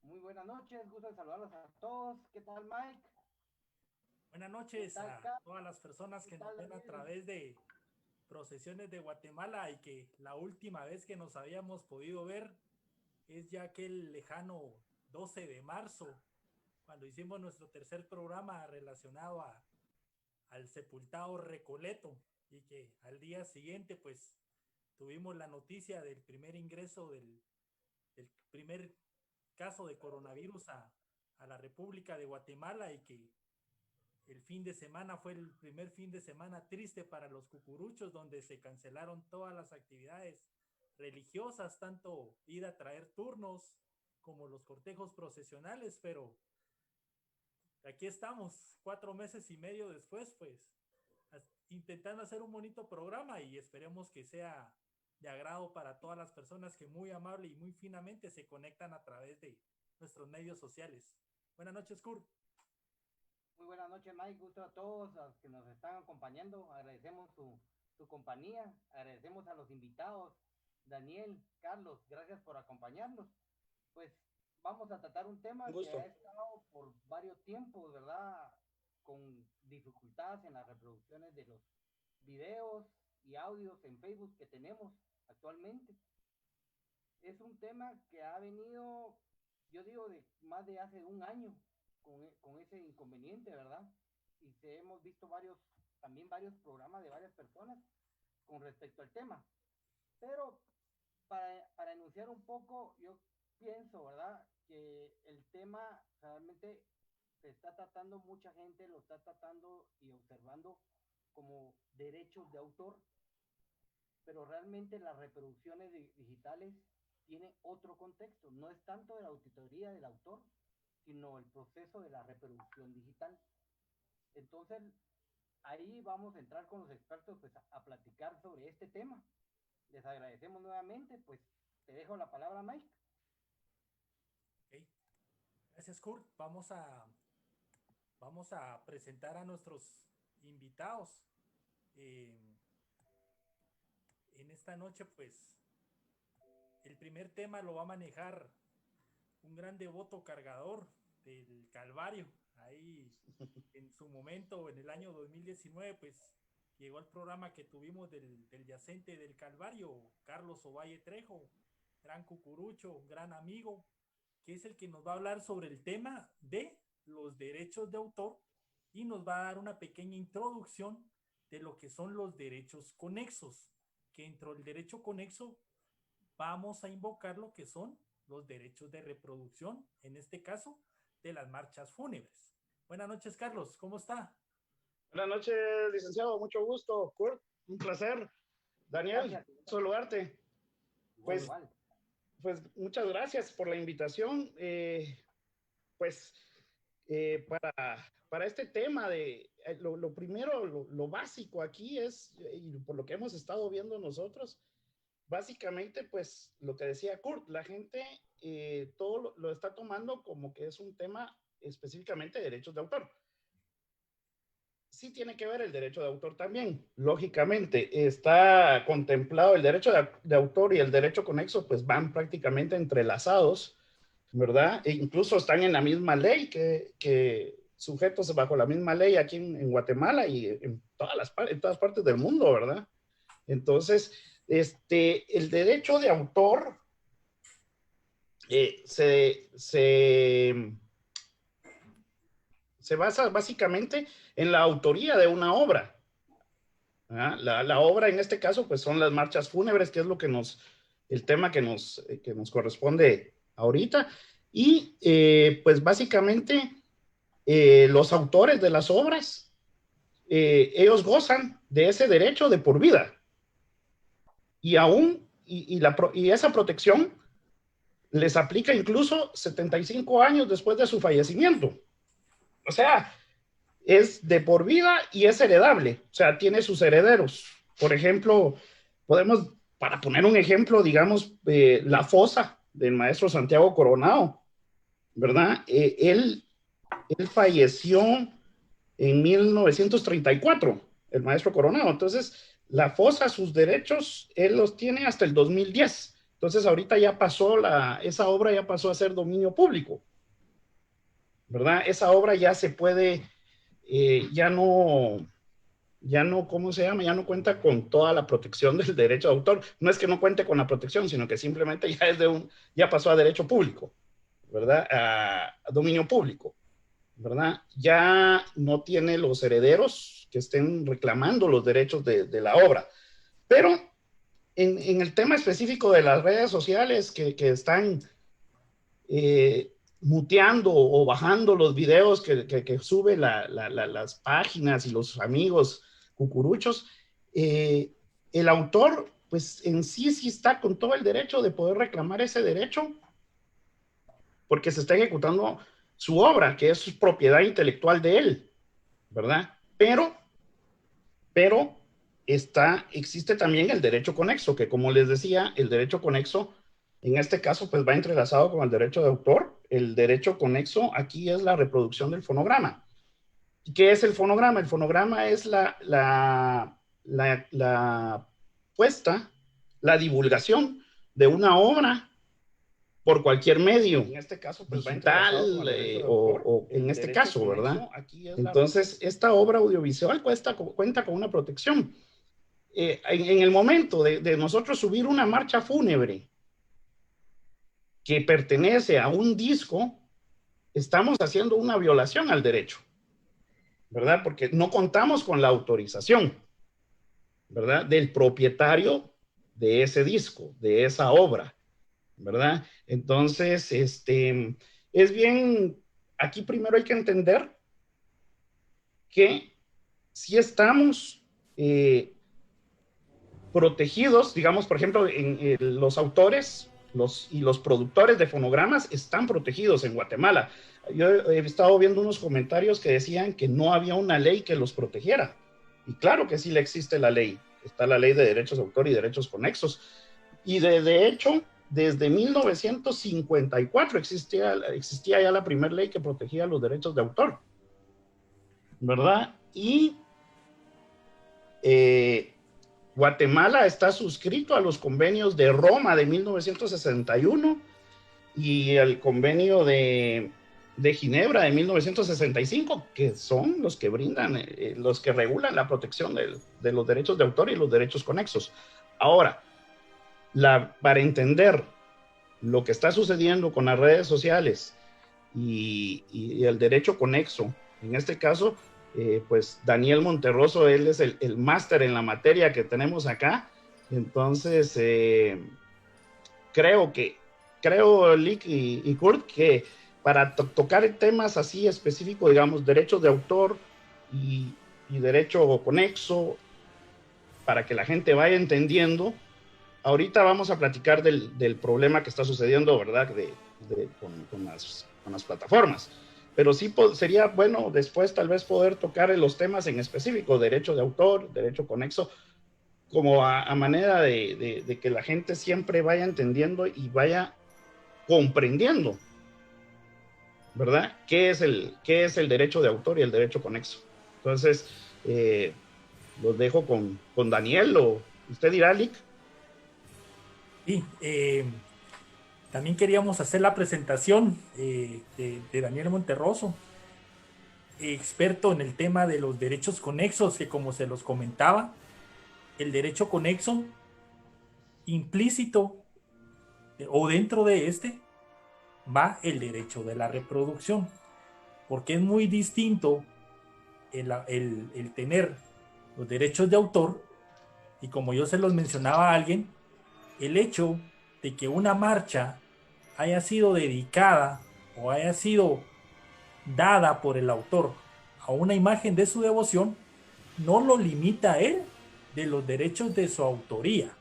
Muy buenas noches, gusto en saludarlos a todos. ¿Qué tal, Mike? Buenas ¿Qué noches tal, a Carlos? todas las personas ¿Qué que nos tal, ven a Daniel? través de Procesiones de Guatemala y que la última vez que nos habíamos podido ver es ya aquel lejano 12 de marzo, cuando hicimos nuestro tercer programa relacionado al sepultado Recoleto y que al día siguiente pues tuvimos la noticia del primer ingreso del primer caso de coronavirus a la República de Guatemala y que el fin de semana fue el primer fin de semana triste para los cucuruchos, donde se cancelaron todas las actividades religiosas, tanto ir a traer turnos como los cortejos procesionales, pero aquí estamos, 4 meses y medio después, pues, intentando hacer un bonito programa y esperemos que sea de agrado para todas las personas que muy amable y muy finamente se conectan a través de nuestros medios sociales. Buenas noches, Kurt. Muy buenas noches, Mike. Gusto a todos los que nos están acompañando. Agradecemos su compañía. Agradecemos a los invitados. Daniel, Carlos, gracias por acompañarnos. Pues vamos a tratar un Un tema que ha gusto. estado por varios tiempos, ¿verdad? Con dificultades en las reproducciones de los videos y audios en Facebook que tenemos actualmente. Es un tema que ha venido, yo digo, de más de hace un año con ese inconveniente, ¿verdad? Y hemos visto también varios programas de varias personas con respecto al tema. Pero para enunciar un poco, yo pienso, ¿verdad? Que el tema realmente se está tratando, mucha gente lo está tratando y observando como derechos de autor, pero realmente las reproducciones digitales tienen otro contexto. No es tanto de la auditoría del autor, sino el proceso de la reproducción digital. Entonces, ahí vamos a entrar con los expertos pues, a platicar sobre este tema. Les agradecemos nuevamente, pues te dejo la palabra, Mike. Okay. Gracias, Kurt. Vamos a presentar a nuestros invitados. Eh, en esta noche, pues, el primer tema lo va a manejar un gran devoto cargador del Calvario. Ahí, en su momento, en el año 2019, pues, llegó al programa que tuvimos del yacente del Calvario, Carlos Ovalle Trejo, gran cucurucho, gran amigo, que es el que nos va a hablar sobre el tema de los derechos de autor y nos va a dar una pequeña introducción de lo que son los derechos conexos, que dentro del derecho conexo vamos a invocar lo que son los derechos de reproducción, en este caso, de las marchas fúnebres. Buenas noches, Carlos, ¿cómo está? Buenas noches, licenciado. Mucho gusto. Kurt, un placer. Daniel, Gracias. saludarte. Igual, Pues, igual. pues muchas gracias por la invitación. Pues para este tema de lo primero, lo básico aquí es, y por lo que hemos estado viendo nosotros, básicamente, pues lo que decía Kurt, la gente todo lo está tomando como que es un tema específicamente de derechos de autor. Sí tiene que ver el derecho de autor también, lógicamente. Está contemplado el derecho de autor y el derecho conexo, pues van prácticamente entrelazados, ¿verdad? E incluso están en la misma ley, que sujetos bajo la misma ley aquí en Guatemala y en todas partes del mundo, ¿verdad? Entonces, el derecho de autor eh, se, se, se basa básicamente en la autoría de una obra. La obra en este caso, pues son las marchas fúnebres, que es el tema que nos corresponde ahorita. Y pues básicamente los autores de las obras, ellos gozan de ese derecho de por vida. Y aún, y esa protección les aplica incluso 75 años después de su fallecimiento. O sea, es de por vida y es heredable, o sea, tiene sus herederos. Por ejemplo, para poner un ejemplo, digamos, la fosa del maestro Santiago Coronado, ¿verdad? Él falleció en 1934, el maestro Coronado. Entonces, la fosa, sus derechos, él los tiene hasta el 2010. Entonces ahorita ya pasó esa obra ya pasó a ser dominio público, ¿verdad? Esa obra ya se puede, ya no, ¿cómo se llama? Ya no cuenta con toda la protección del derecho de autor. No es que no cuente con la protección, sino que simplemente ya pasó a derecho público, ¿verdad? A dominio público, ¿verdad? Ya no tiene los herederos que estén reclamando los derechos de la obra. Pero en el tema específico de las redes sociales que están muteando o bajando los videos que sube las páginas y los amigos cucuruchos, el autor, pues en sí está con todo el derecho de poder reclamar ese derecho, porque se está ejecutando su obra, que es propiedad intelectual de él, ¿verdad? Pero existe también el derecho conexo, que como les decía, el derecho conexo en este caso pues va entrelazado con el derecho de autor. El derecho conexo aquí es la reproducción del fonograma. ¿Qué es el fonograma? El fonograma es la puesta, la divulgación de una obra por cualquier medio, en este caso pues digital o en este caso, ¿verdad? Entonces, esta obra audiovisual cuenta con una protección. En el momento de nosotros subir una marcha fúnebre que pertenece a un disco, estamos haciendo una violación al derecho, ¿verdad? Porque no contamos con la autorización, ¿verdad? Del propietario de ese disco, de esa obra, ¿verdad? Entonces, es bien, aquí primero hay que entender que si estamos protegidos, digamos, por ejemplo, los autores y los productores de fonogramas están protegidos en Guatemala. Yo he estado viendo unos comentarios que decían que no había una ley que los protegiera. Y claro que sí le existe la ley. Está la ley de derechos de autor y derechos conexos. Y de hecho, desde 1954 existía ya la primera ley que protegía los derechos de autor, ¿verdad? Y Guatemala está suscrito a los convenios de Roma de 1961 y al convenio de Ginebra de 1965, que son los que brindan, los que regulan la protección de los derechos de autor y los derechos conexos. Ahora, para entender lo que está sucediendo con las redes sociales y el derecho conexo, en este caso, pues Daniel Monterroso, él es el máster en la materia que tenemos acá. Entonces, creo, Lick y Kurt, que para tocar temas así específicos, digamos, derechos de autor y derecho conexo, para que la gente vaya entendiendo, ahorita vamos a platicar del problema que está sucediendo, ¿verdad? Con las plataformas. Pero sí sería bueno después tal vez poder tocar los temas en específico, derecho de autor, derecho conexo, como a manera de que la gente siempre vaya entendiendo y vaya comprendiendo, ¿verdad? ¿Qué es el derecho de autor y el derecho conexo? Entonces, los dejo con Daniel, o usted dirá, Lick. Sí, también queríamos hacer la presentación de Daniel Monterroso, experto en el tema de los derechos conexos, que como se los comentaba, el derecho conexo implícito o dentro de este va el derecho de la reproducción, porque es muy distinto el tener los derechos de autor, y como yo se los mencionaba a alguien, el hecho de que una marcha haya sido dedicada o haya sido dada por el autor a una imagen de su devoción, no lo limita a él de los derechos de su autoría,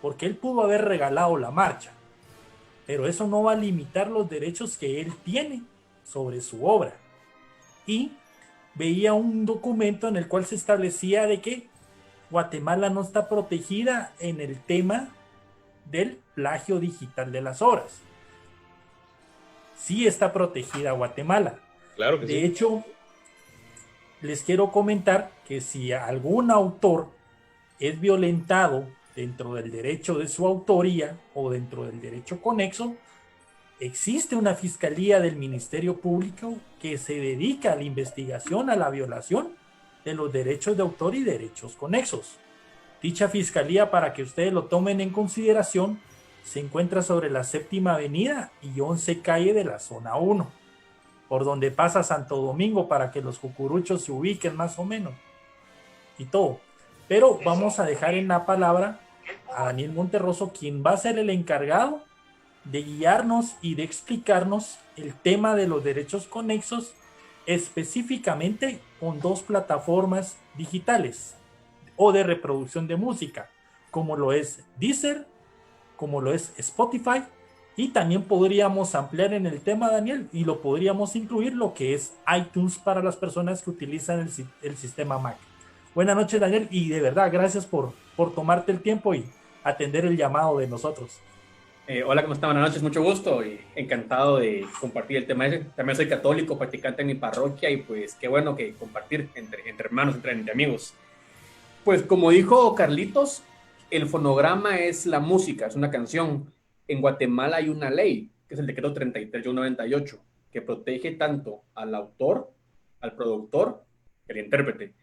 porque él pudo haber regalado la marcha, pero eso no va a limitar los derechos que él tiene sobre su obra. Y veía un documento en el cual se establecía de que Guatemala no está protegida en el tema del plagio digital de las obras. Sí está protegida Guatemala. Claro que de sí. hecho, les quiero comentar que si algún autor es violentado dentro del derecho de su autoría o dentro del derecho conexo, existe una fiscalía del Ministerio Público que se dedica a la investigación a la violación de los derechos de autor y derechos conexos. Dicha fiscalía, para que ustedes lo tomen en consideración, se encuentra sobre la 7ª Avenida y 11 Calle de la Zona 1, por donde pasa Santo Domingo, para que los cucuruchos se ubiquen más o menos y todo. Pero vamos a dejar en la palabra a Daniel Monterroso, quien va a ser el encargado de guiarnos y de explicarnos el tema de los derechos conexos, específicamente con 2 plataformas digitales o de reproducción de música, como lo es Deezer, como lo es Spotify, y también podríamos ampliar en el tema, Daniel, y lo podríamos incluir lo que es iTunes para las personas que utilizan el sistema Mac. Buenas noches, Daniel, y de verdad, gracias por tomarte el tiempo y atender el llamado de nosotros. Hola, ¿cómo están? Buenas noches, mucho gusto y encantado de compartir el tema ese. También soy católico, practicante en mi parroquia y pues qué bueno que compartir entre hermanos, entre amigos. Pues como dijo Carlitos, el fonograma es la música, es una canción. En Guatemala hay una ley, que es el decreto 3398, que protege tanto al autor, al productor, y al intérprete.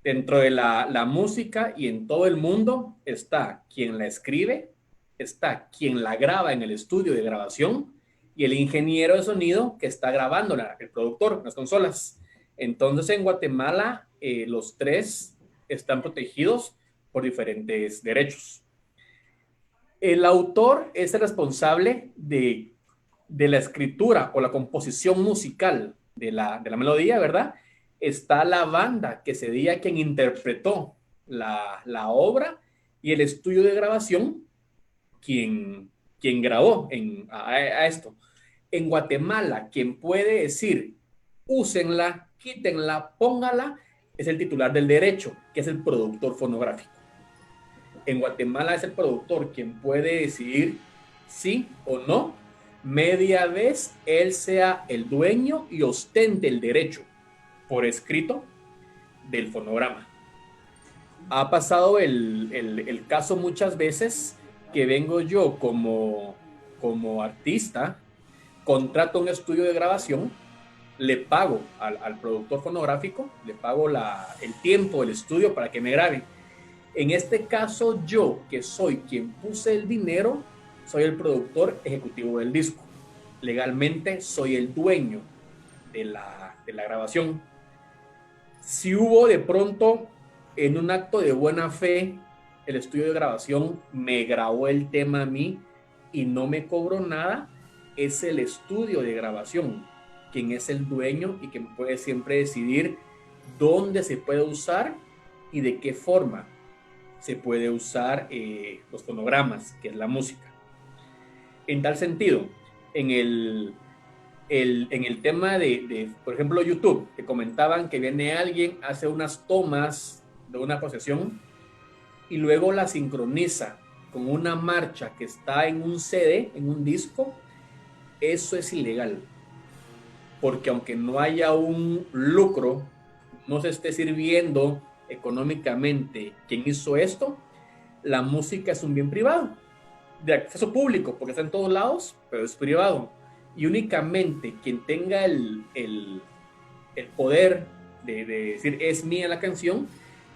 Dentro de la música y en todo el mundo está quien la escribe, está quien la graba en el estudio de grabación y el ingeniero de sonido que está grabándola, el productor, las consolas. Entonces en Guatemala los 3 están protegidos por diferentes derechos. El autor es el responsable de la escritura o la composición musical de la melodía, ¿verdad? Está la banda, que sería quien interpretó la obra, y el estudio de grabación, quien grabó a esto. En Guatemala, quien puede decir, úsenla, quítenla, póngala, es el titular del derecho, que es el productor fonográfico. En Guatemala es el productor quien puede decidir sí o no, media vez él sea el dueño y ostente el derecho por escrito del fonograma. Ha pasado el caso muchas veces que vengo yo como artista, contrato un estudio de grabación, le pago al productor fonográfico, le pago el tiempo del estudio para que me grabe. En este caso, yo, que soy quien puse el dinero, soy el productor ejecutivo del disco. Legalmente soy el dueño de la grabación. Si hubo de pronto, en un acto de buena fe, el estudio de grabación me grabó el tema a mí y no me cobró nada, es el estudio de grabación quien es el dueño y quien puede siempre decidir dónde se puede usar y de qué forma se puede usar los fonogramas, que es la música. En tal sentido, en el tema de, por ejemplo, YouTube, que comentaban que viene alguien, hace unas tomas de una procesión y luego la sincroniza con una marcha que está en un CD, en un disco, eso es ilegal. Porque aunque no haya un lucro, no se esté sirviendo económicamente quien hizo esto, la música es un bien privado, de acceso público, porque está en todos lados, pero es privado. Y únicamente quien tenga el poder de decir es mía la canción,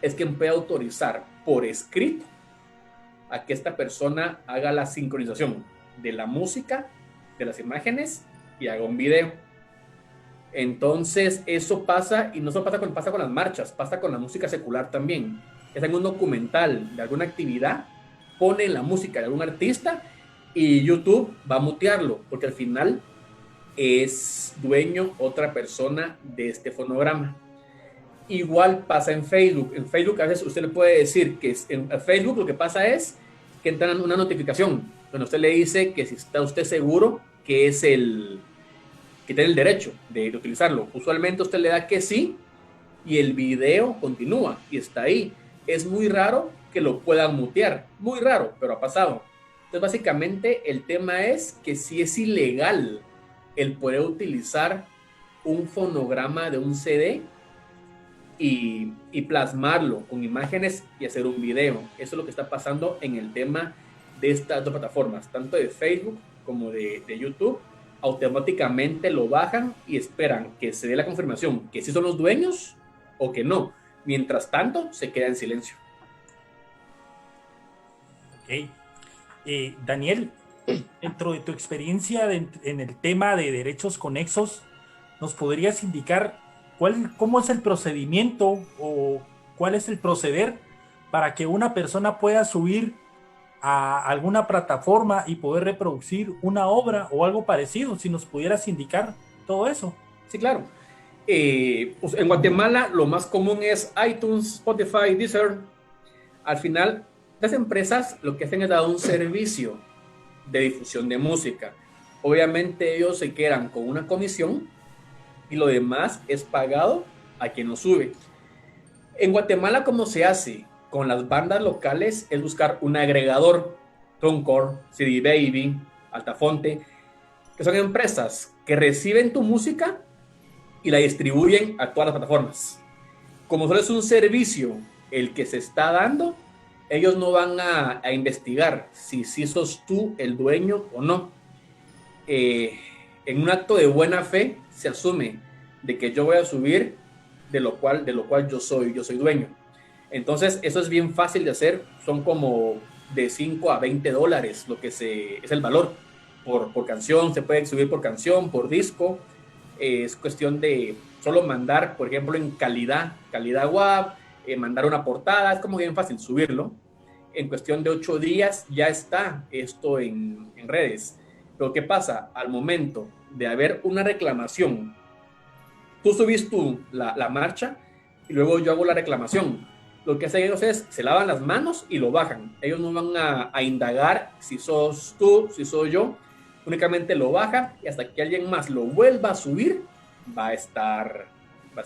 es quien puede autorizar por escrito a que esta persona haga la sincronización de la música, de las imágenes y haga un video. Entonces eso pasa, y no solo pasa con las marchas, pasa con la música secular también. Es en un documental de alguna actividad, pone la música de algún artista y YouTube va a mutearlo, porque al final es dueño otra persona de este fonograma. Igual pasa en Facebook. En Facebook a veces usted le puede decir que en Facebook lo que pasa es que entra una notificación donde usted le dice que si está usted seguro que es que tiene el derecho de utilizarlo. Usualmente usted le da que sí y el video continúa y está ahí. Es muy raro que lo puedan mutear, muy raro, pero ha pasado. Entonces básicamente el tema es que sí es ilegal el poder utilizar un fonograma de un CD y plasmarlo con imágenes y hacer un video. Eso es lo que está pasando en el tema de estas dos plataformas, tanto de Facebook como de YouTube. Automáticamente lo bajan y esperan que se dé la confirmación que sí son los dueños o que no. Mientras tanto, se queda en silencio. Ok. Daniel, dentro de tu experiencia en el tema de derechos conexos, ¿nos podrías indicar cómo es el procedimiento o cuál es el proceder para que una persona pueda subir a alguna plataforma y poder reproducir una obra o algo parecido? Si nos pudieras indicar todo eso. Sí, claro. Pues en Guatemala lo más común es iTunes, Spotify, Deezer. Al final, las empresas lo que hacen es dar un servicio de difusión de música. Obviamente ellos se quedan con una comisión y lo demás es pagado a quien lo sube. En Guatemala, ¿cómo se hace? Con las bandas locales es buscar un agregador, TuneCore, CD Baby, Altafonte, que son empresas que reciben tu música y la distribuyen a todas las plataformas. Como solo es un servicio el que se está dando, ellos no van a investigar si sos tú el dueño o no. En un acto de buena fe se asume de que yo voy a subir de lo cual yo soy dueño. Entonces eso es bien fácil de hacer, son como de $5 a $20 lo que es el valor por canción. Se puede subir por canción, por disco. Es cuestión de solo mandar, por ejemplo, en calidad WAV, mandar una portada. Es como bien fácil subirlo. En cuestión de 8 días ya está esto en redes. Pero ¿qué pasa? Al momento de haber una reclamación, tú subís la marcha y luego yo hago la reclamación. Lo que hacen ellos es, se lavan las manos y lo bajan. Ellos no van a indagar si sos tú, si soy yo. Únicamente lo bajan y hasta que alguien más lo vuelva a subir, va a estar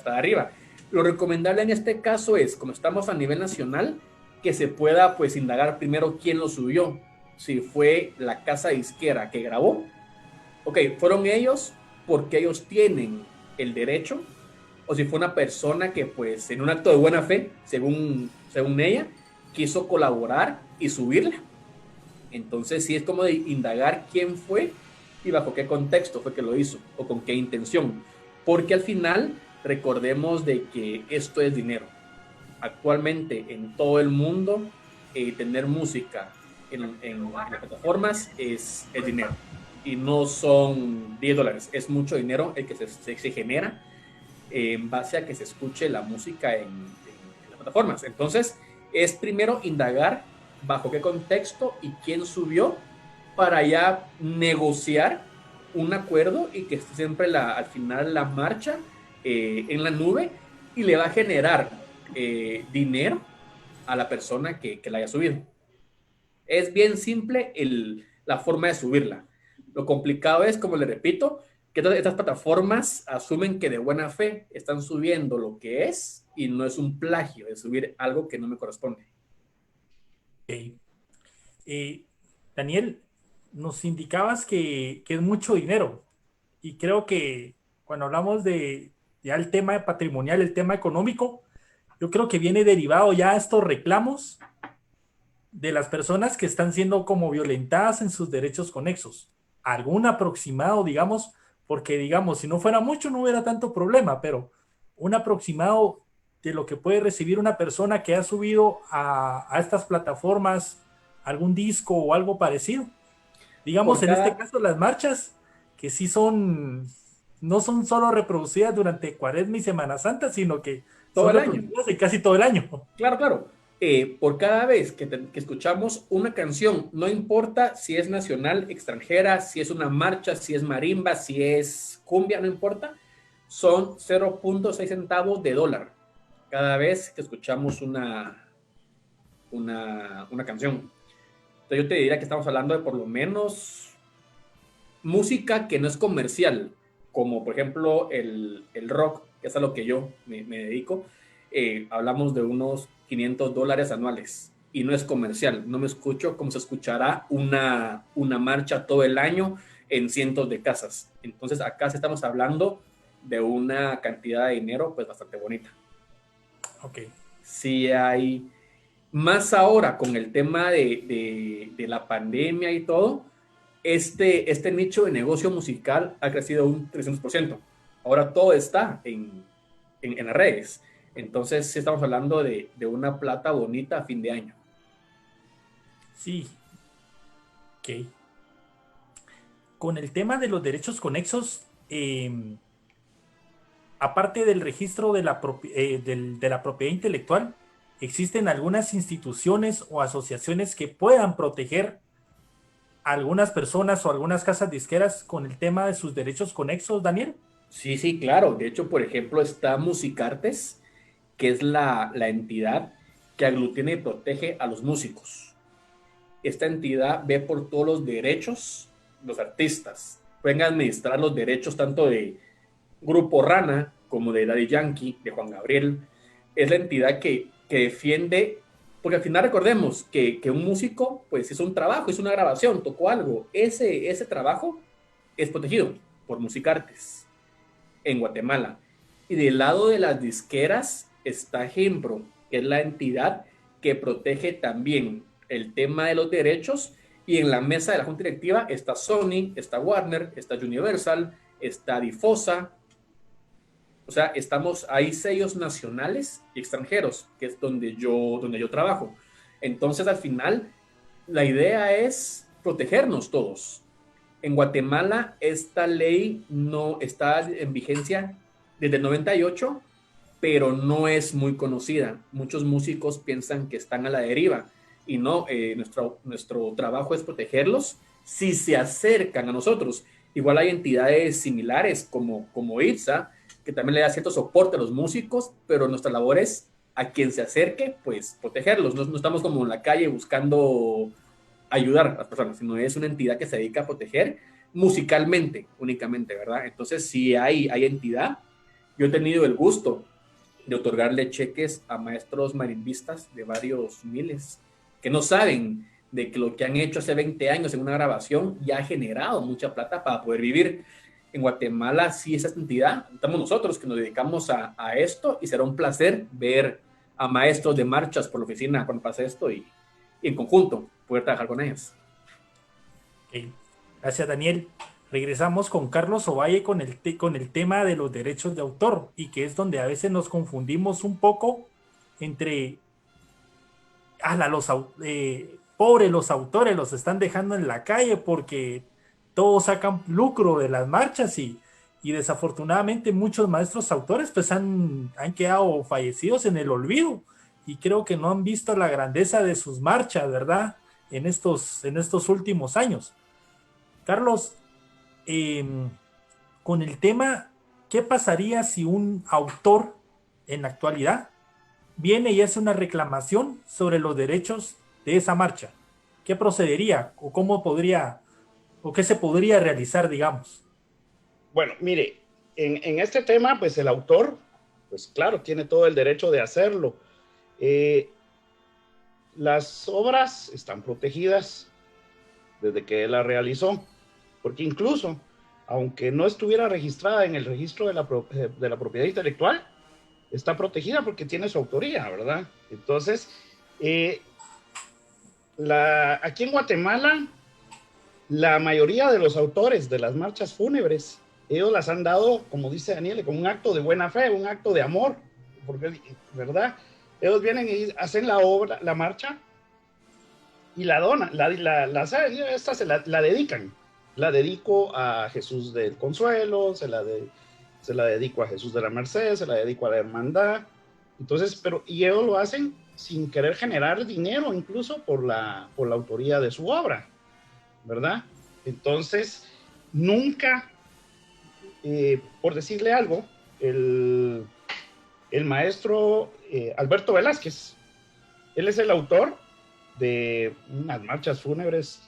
arriba. Lo recomendable en este caso es, como estamos a nivel nacional, que se pueda pues indagar primero quién lo subió. Si fue la casa disquera que grabó, ok, fueron ellos porque ellos tienen el derecho, o si fue una persona que pues en un acto de buena fe, según ella, quiso colaborar y subirla. Entonces sí es como de indagar quién fue y bajo qué contexto fue que lo hizo o con qué intención, porque al final recordemos de que esto es dinero. Actualmente en todo el mundo tener música en las plataformas es dinero y no son $10, es mucho dinero el que se genera en base a que se escuche la música en las plataformas. Entonces es primero indagar bajo qué contexto y quién subió para ya negociar un acuerdo y que esté siempre al final la marcha en la nube y le va a generar dinero a la persona que la haya subido. Es bien simple la forma de subirla. Lo complicado es, como le repito, que estas plataformas asumen que de buena fe están subiendo lo que es y no es un plagio de subir algo que no me corresponde. Okay. Daniel, nos indicabas que es mucho dinero y creo que cuando hablamos de ya el tema patrimonial, el tema económico, yo creo que viene derivado ya estos reclamos de las personas que están siendo como violentadas en sus derechos conexos. Algún aproximado, digamos, porque digamos, si no fuera mucho no hubiera tanto problema, pero un aproximado de lo que puede recibir una persona que ha subido a estas plataformas algún disco o algo parecido. Digamos, en este caso, las marchas, que sí no son solo reproducidas durante Cuaresma y Semana Santa, sino que todo son el año. Casi todo el año. Claro. Por cada vez que escuchamos una canción, no importa si es nacional, extranjera, si es una marcha, si es marimba, si es cumbia, no importa, son 0.6 centavos de dólar cada vez que escuchamos una canción. Entonces yo te diría que estamos hablando de por lo menos música que no es comercial, como por ejemplo el rock, que es a lo que yo me dedico. Hablamos de unos $500 anuales y no es comercial. No me escucho como se escuchará una marcha todo el año en cientos de casas. Entonces acá sí estamos hablando de una cantidad de dinero pues bastante bonita. Ok. Sí hay, más ahora con el tema de la pandemia y todo, este nicho de negocio musical ha crecido un 300%. Ahora todo está en las redes. Entonces, sí estamos hablando de una plata bonita a fin de año. Sí, ok. Con el tema de los derechos conexos, aparte del registro de de la propiedad intelectual, ¿existen algunas instituciones o asociaciones que puedan proteger a algunas personas o algunas casas disqueras con el tema de sus derechos conexos, Daniel? Sí, sí, claro. De hecho, por ejemplo, está Musicartes, que es la entidad que aglutina y protege a los músicos. Esta entidad ve por todos los derechos de los artistas. Pueden administrar los derechos tanto de Grupo Rana como de Daddy Yankee, de Juan Gabriel. Es la entidad que defiende, porque al final recordemos que un músico pues hizo un trabajo, hizo una grabación, tocó algo. Ese trabajo es protegido por Musicartes en Guatemala. Y del lado de las disqueras está Gempro, que es la entidad que protege también el tema de los derechos. Y en la mesa de la junta directiva está Sony, está Warner, está Universal, está Difosa. O sea, hay sellos nacionales y extranjeros, que es donde yo trabajo. Entonces, al final, la idea es protegernos todos. En Guatemala, esta ley no está en vigencia desde el 98, pero no es muy conocida. Muchos músicos piensan que están a la deriva y no, nuestro trabajo es protegerlos si se acercan a nosotros. Igual hay entidades similares como IPSA, que también le da cierto soporte a los músicos, pero nuestra labor es a quien se acerque, pues protegerlos. No estamos como en la calle buscando ayudar a las personas, sino es una entidad que se dedica a proteger musicalmente únicamente, ¿verdad? Entonces, si hay entidad, yo he tenido el gusto de otorgarle cheques a maestros marimbistas de varios miles que no saben de que lo que han hecho hace 20 años en una grabación ya ha generado mucha plata para poder vivir. En Guatemala sí es esta entidad, estamos nosotros que nos dedicamos a esto y será un placer ver a maestros de marchas por la oficina cuando pase esto y en conjunto poder trabajar con ellos. Okay. Gracias, Daniel. Regresamos con Carlos Ovalle con con el tema de los derechos de autor y que es donde a veces nos confundimos un poco entre pobres los autores, los están dejando en la calle porque todos sacan lucro de las marchas y desafortunadamente muchos maestros autores pues han quedado fallecidos en el olvido y creo que no han visto la grandeza de sus marchas, ¿verdad? En estos últimos años. Carlos, con el tema, ¿qué pasaría si un autor en la actualidad viene y hace una reclamación sobre los derechos de esa marcha? ¿Qué procedería o cómo podría o qué se podría realizar, digamos? Bueno, mire, en este tema, pues el autor, pues claro, tiene todo el derecho de hacerlo. Las obras están protegidas desde que él la realizó, porque incluso, aunque no estuviera registrada en el registro de la propiedad intelectual, está protegida porque tiene su autoría, ¿verdad? Entonces, aquí en Guatemala, la mayoría de los autores de las marchas fúnebres, ellos las han dado, como dice Daniel, con un acto de buena fe, un acto de amor, porque, ¿verdad? Ellos vienen y hacen la obra, la marcha, y la donan, esta la dedican. La dedico a Jesús del Consuelo, se la dedico a Jesús de la Merced, se la dedico a la Hermandad. Entonces, y ellos lo hacen sin querer generar dinero, incluso por la autoría de su obra, ¿verdad? Entonces, nunca, por decirle algo, el maestro Alberto Velázquez, él es el autor de unas marchas fúnebres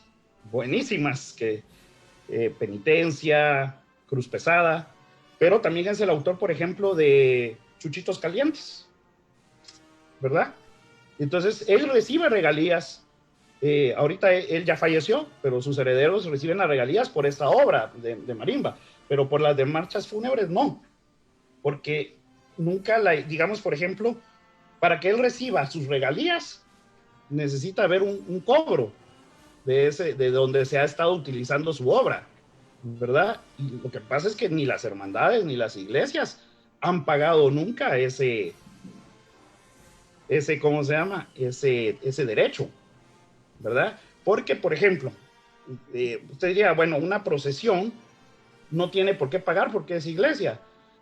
buenísimas, Penitencia, Cruz Pesada, pero también es el autor, por ejemplo, de Chuchitos Calientes, ¿verdad? Entonces, él recibe regalías. Ahorita él ya falleció, pero sus herederos reciben las regalías por esta obra de marimba, pero por las de marchas fúnebres no, porque nunca digamos, por ejemplo, para que él reciba sus regalías, necesita haber un cobro de donde se ha estado utilizando su obra, ¿verdad? Y lo que pasa es que ni las hermandades ni las iglesias han pagado nunca ese ¿cómo se llama? Ese derecho, ¿verdad? Porque, por ejemplo, usted diría, bueno, una procesión no tiene por qué pagar porque es iglesia,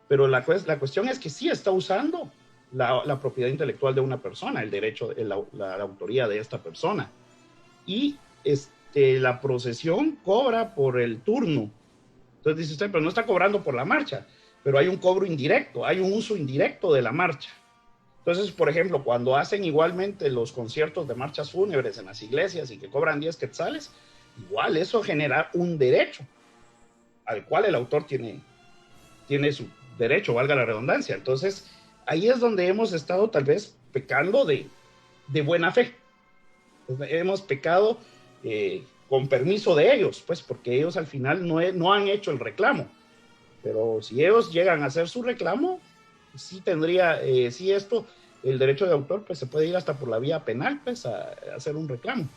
pero la cuestión es que sí está usando la propiedad intelectual de una persona, el derecho, la autoría de esta persona. Y la procesión cobra por el turno. Entonces dice usted, pero no está cobrando por la marcha, pero hay un cobro indirecto, hay un uso indirecto de la marcha. Entonces, por ejemplo, cuando hacen igualmente los conciertos de marchas fúnebres en las iglesias y que cobran 10 quetzales, igual eso genera un derecho al cual el autor tiene su derecho, valga la redundancia. Entonces, ahí es donde hemos estado tal vez pecando de buena fe. Hemos pecado con permiso de ellos, pues porque ellos al final no han hecho el reclamo. Pero si ellos llegan a hacer su reclamo, sí tendría, sí el derecho de autor, pues se puede ir hasta por la vía penal, pues a hacer un reclamo,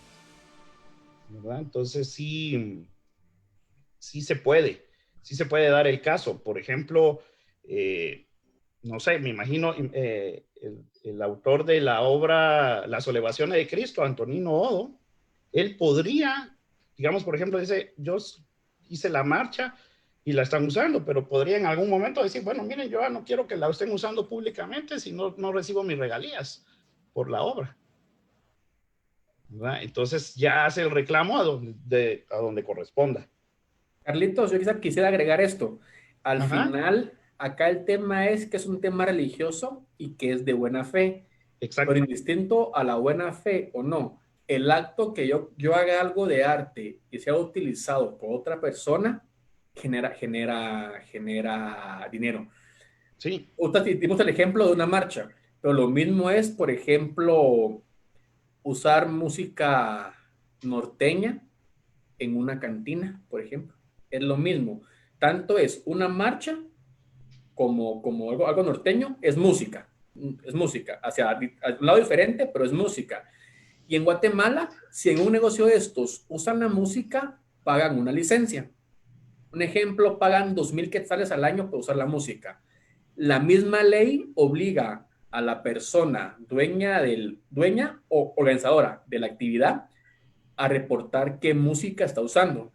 ¿verdad? Entonces sí se puede dar el caso. Por ejemplo, no sé, me imagino el autor de la obra Las Elevaciones de Cristo, Antonino Odo, él podría, digamos, por ejemplo, dice, yo hice la marcha y la están usando, pero podría en algún momento decir, bueno, miren, yo no quiero que la estén usando públicamente si no recibo mis regalías por la obra, ¿verdad? Entonces ya hace el reclamo a donde corresponda. Carlitos, yo quisiera agregar esto. Al Ajá. Final, acá el tema es que es un tema religioso y que es de buena fe. Exacto. Pero indistinto a la buena fe o no, el acto que yo haga algo de arte y sea utilizado por otra persona genera dinero. Sí. Dimos el ejemplo de una marcha, pero lo mismo es, por ejemplo, usar música norteña en una cantina, por ejemplo. Es lo mismo. Tanto es una marcha como algo norteño, es música. Es música. Hacia un lado diferente, pero es música. Y en Guatemala, si en un negocio de estos usan la música, pagan una licencia. Un ejemplo, pagan 2,000 quetzales al año por usar la música. La misma ley obliga a la persona dueña o organizadora de la actividad a reportar qué música está usando.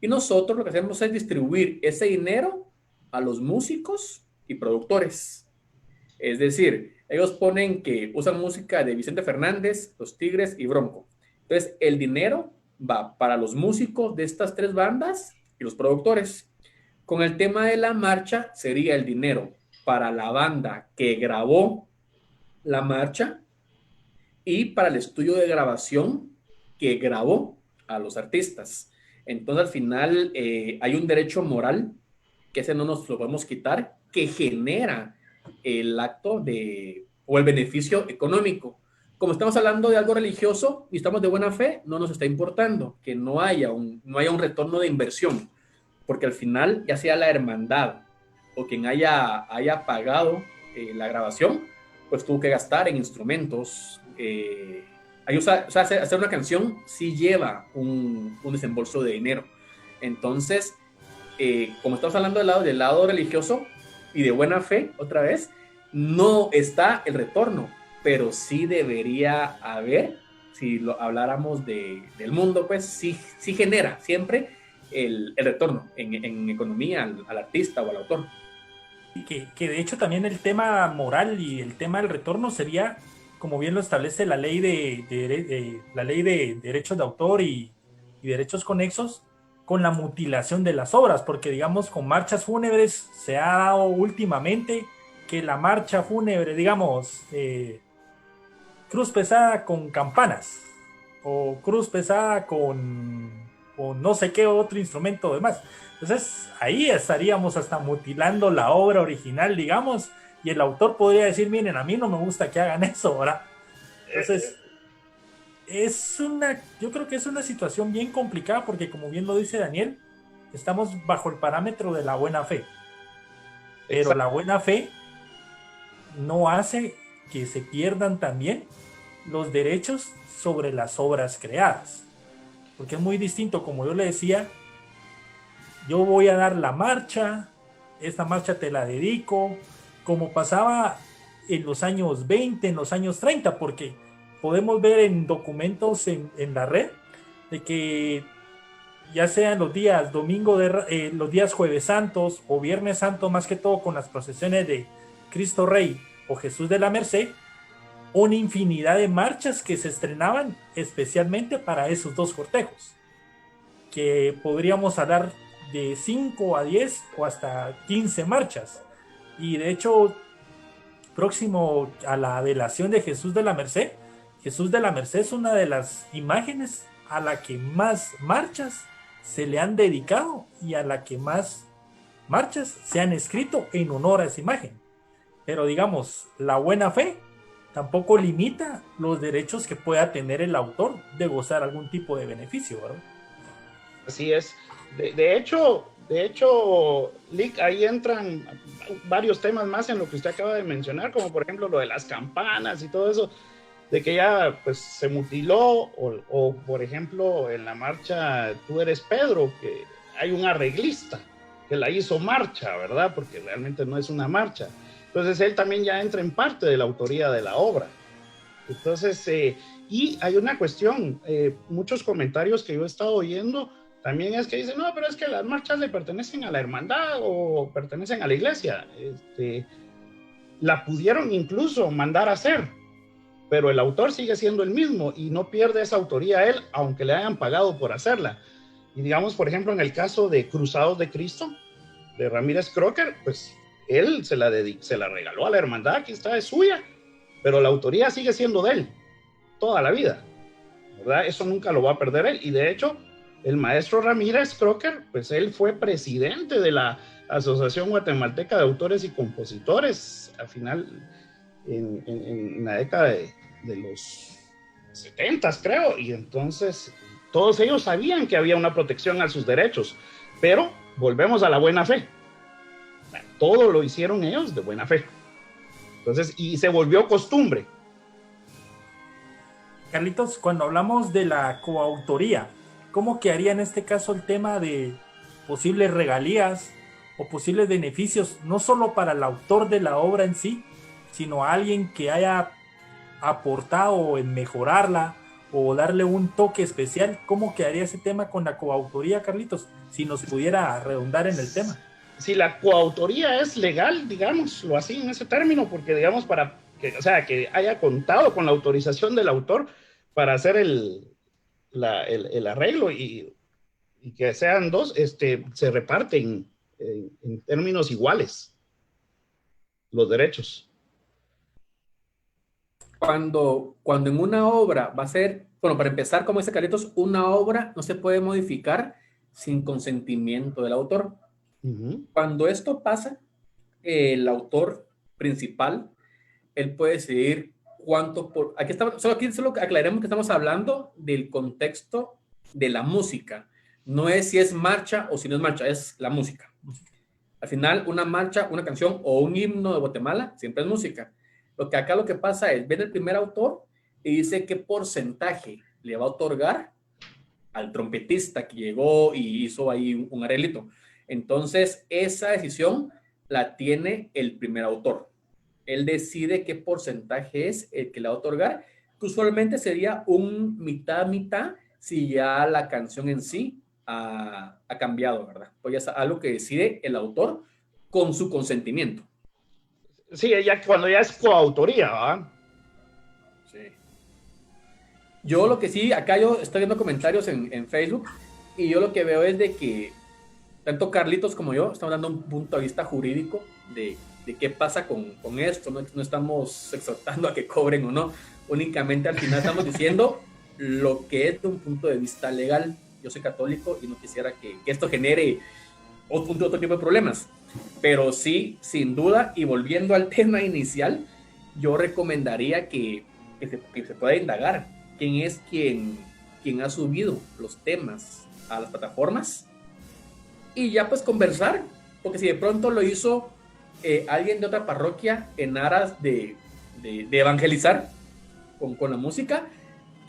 Y nosotros lo que hacemos es distribuir ese dinero a los músicos y productores. Es decir, ellos ponen que usan música de Vicente Fernández, Los Tigres y Bronco. Entonces, el dinero va para los músicos de estas 3 bandas y los productores. Con el tema de la marcha, sería el dinero para la banda que grabó la marcha y para el estudio de grabación que grabó a los artistas. Entonces, al final, hay un derecho moral que ese no nos lo podemos quitar, que genera el acto o el beneficio económico. Como estamos hablando de algo religioso y estamos de buena fe, no nos está importando que no haya un retorno de inversión, porque al final, ya sea la hermandad o quien haya pagado la grabación, pues tuvo que gastar en instrumentos. Hacer una canción sí lleva un desembolso de dinero. Entonces, como estamos hablando del lado religioso y de buena fe, otra vez, no está el retorno, pero sí debería haber, si lo habláramos del mundo, pues sí genera siempre el retorno en economía al artista o al autor. Y que de hecho también el tema moral y el tema del retorno sería, como bien lo establece la ley de derechos de autor y derechos conexos, con la mutilación de las obras, porque digamos con marchas fúnebres se ha dado últimamente que la marcha fúnebre, digamos, cruz pesada con campanas o cruz pesada con no sé qué otro instrumento demás. Entonces ahí estaríamos hasta mutilando la obra original, digamos, y el autor podría decir, miren, a mí no me gusta que hagan eso, ¿verdad? Entonces yo creo que es una situación bien complicada porque, como bien lo dice Daniel, estamos bajo el parámetro de la buena fe, pero la buena fe no hace que se pierdan también los derechos sobre las obras creadas. Porque es muy distinto, como yo le decía, yo voy a dar la marcha, esta marcha te la dedico, como pasaba en los años 20, en los años 30, porque podemos ver en documentos en la red de que ya sean los días domingo, los días jueves santos o viernes santo, más que todo con las procesiones de Cristo Rey o Jesús de la Merced, una infinidad de marchas que se estrenaban especialmente para esos dos cortejos, que podríamos hablar de 5 a 10 o hasta 15 marchas. Y de hecho, próximo a la velación de Jesús de la Merced es una de las imágenes a la que más marchas se le han dedicado y a la que más marchas se han escrito en honor a esa imagen. Pero digamos, la buena fe tampoco limita los derechos que pueda tener el autor de gozar algún tipo de beneficio, ¿verdad? Así es. De hecho, Lick, ahí entran varios temas más en lo que usted acaba de mencionar, como por ejemplo lo de las campanas y todo eso, de que ya pues se mutiló, o por ejemplo en la marcha Tú eres Pedro, que hay un arreglista que la hizo marcha, ¿verdad? Porque realmente no es una marcha. Entonces él también ya entra en parte de la autoría de la obra. Entonces, y hay una cuestión, muchos comentarios que yo he estado oyendo, también es que dicen, no, pero es que las marchas le pertenecen a la hermandad o pertenecen a la iglesia. La pudieron incluso mandar a hacer, pero el autor sigue siendo el mismo y no pierde esa autoría él, aunque le hayan pagado por hacerla. Y digamos, por ejemplo, en el caso de Cruzados de Cristo, de Ramírez Crocker, pues él se la regaló a la hermandad, aquí está, es suya, pero la autoría sigue siendo de él, toda la vida, ¿verdad? Eso nunca lo va a perder él, y de hecho, el maestro Ramírez Crocker, pues él fue presidente de la Asociación Guatemalteca de Autores y Compositores, al final, en la década de los 70, creo, y entonces todos ellos sabían que había una protección a sus derechos, pero volvemos a la buena fe. Todo lo hicieron ellos de buena fe. Entonces, y se volvió costumbre. Carlitos, cuando hablamos de la coautoría, ¿cómo quedaría en este caso el tema de posibles regalías o posibles beneficios, no solo para el autor de la obra en sí, sino a alguien que haya aportado en mejorarla o darle un toque especial? ¿Cómo quedaría ese tema con la coautoría, Carlitos? Si nos pudiera redundar en el tema. Si la coautoría es legal, digámoslo así en ese término, porque digamos para que, o sea, que haya contado con la autorización del autor para hacer el arreglo y que sean dos, se reparten en términos iguales los derechos. Cuando en una obra va a ser, bueno, para empezar, como dice Carlitos, una obra no se puede modificar sin consentimiento del autor. Uh-huh. Cuando esto pasa, el autor principal, él puede decidir cuánto por... Aquí solo aclaremos que estamos hablando del contexto de la música. No es si es marcha o si no es marcha, es la música. Al final, una marcha, una canción o un himno de Guatemala siempre es música. Lo que pasa es, viene el primer autor y dice qué porcentaje le va a otorgar al trompetista que llegó y hizo ahí un arreglito. Entonces, esa decisión la tiene el primer autor. Él decide qué porcentaje es el que le va a otorgar, que usualmente sería un mitad-mitad si ya la canción en sí ha cambiado, ¿verdad? Pues ya es algo que decide el autor con su consentimiento. Sí, cuando ya es coautoría, ¿verdad? Sí. Yo lo que sí, acá yo estoy viendo comentarios en Facebook y yo lo que veo es de que tanto Carlitos como yo estamos dando un punto de vista jurídico de qué pasa con esto, no estamos exhortando a que cobren o no, únicamente al final estamos diciendo lo que es de un punto de vista legal. Yo soy católico y no quisiera que esto genere otro tipo de problemas, pero sí, sin duda, y volviendo al tema inicial, yo recomendaría que se pueda indagar quién es quien ha subido los temas a las plataformas y ya pues conversar, porque si de pronto lo hizo alguien de otra parroquia en aras de de evangelizar con la música,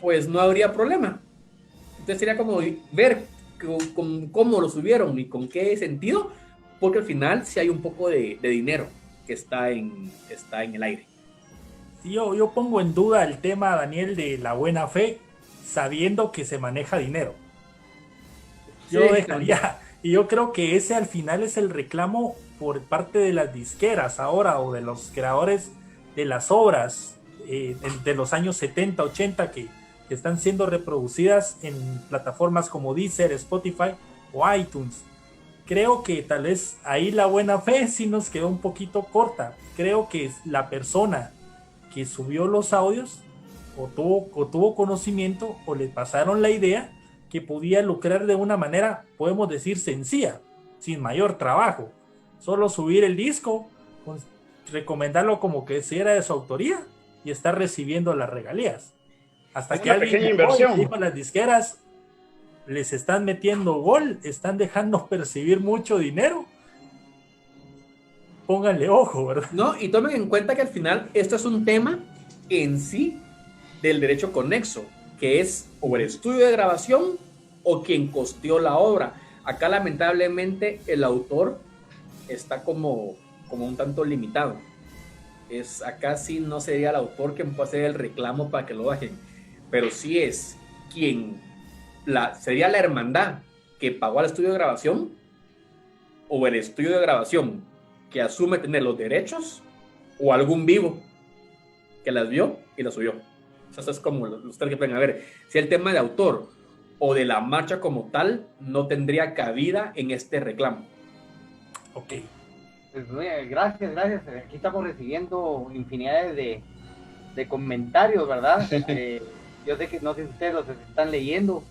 pues no habría problema. Entonces sería como ver cómo lo subieron y con qué sentido, porque al final sí hay un poco de dinero que está en el aire. Yo pongo en duda el tema, Daniel, de la buena fe, sabiendo que se maneja dinero. Yo dejaría, y yo creo que ese al final es el reclamo por parte de las disqueras ahora, o de los creadores de las obras de los años 70, 80, que están siendo reproducidas en plataformas como Deezer, Spotify o iTunes. Creo que tal vez ahí la buena fe sí nos quedó un poquito corta. Creo que la persona que subió los audios o tuvo conocimiento o le pasaron la idea que podía lucrar de una manera, podemos decir, sencilla, sin mayor trabajo. Solo subir el disco, recomendarlo como que si era de su autoría y estar recibiendo las regalías. Hasta que alguien pequeña inversión. Dijo, las disqueras les están metiendo gol, están dejando percibir mucho dinero. Pónganle ojo, ¿verdad? No, y tomen en cuenta que al final esto es un tema en sí del derecho conexo, que es o el estudio de grabación o quien costeó la obra. Acá lamentablemente el autor está como un tanto limitado. Acá sí no sería el autor quien puede hacer el reclamo para que lo bajen, pero sí es quien sería la hermandad que pagó al estudio de grabación o el estudio de grabación que asume tener los derechos o algún vivo que las vio y las subió. Eso es como los tres que pueden haber. Si el tema de autor o de la marcha como tal no tendría cabida en este reclamo. Ok. Pues, gracias. Aquí estamos recibiendo infinidades de comentarios, ¿verdad? Yo sé que no sé si ustedes los están leyendo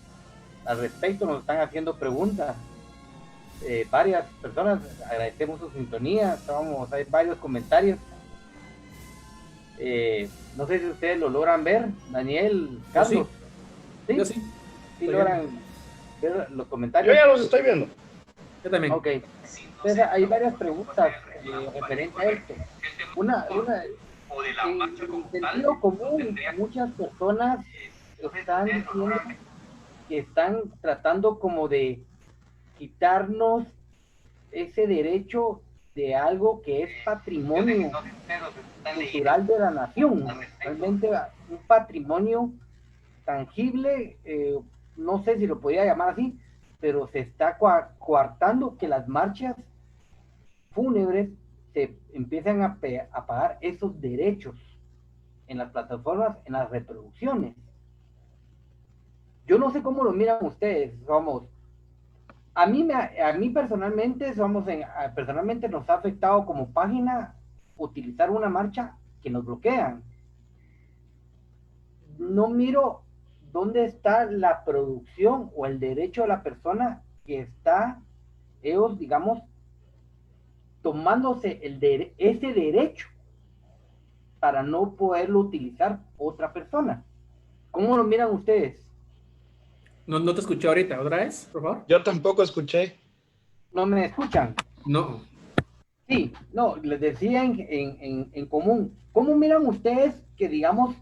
al respecto, nos están haciendo preguntas. Varias personas, agradecemos su sintonía, hay varios comentarios. No sé si ustedes lo logran ver, Daniel, Carlos. ¿Sí? Yo sí. ¿Sí logran ver los comentarios? Yo ya los estoy viendo. Yo también. Ok. Entonces, hay varias preguntas referentes a esto. Una en sentido común, muchas personas están diciendo que están tratando como de quitarnos ese derecho de algo que es patrimonio cultural de la nación, realmente un patrimonio tangible, no sé si lo podría llamar así, pero se está coartando que las marchas fúnebres se empiezan a pagar esos derechos en las plataformas, en las reproducciones. Yo no sé cómo lo miran ustedes, a mí personalmente, personalmente nos ha afectado como página utilizar una marcha que nos bloquean. No miro dónde está la producción o el derecho de la persona que está, ellos, digamos, tomándose ese derecho para no poderlo utilizar otra persona. ¿Cómo lo miran ustedes? No te escuché ahorita, ¿otra vez, por favor? Yo tampoco escuché. ¿No me escuchan? No. Sí, no, les decía en común. ¿Cómo miran ustedes que, digamos,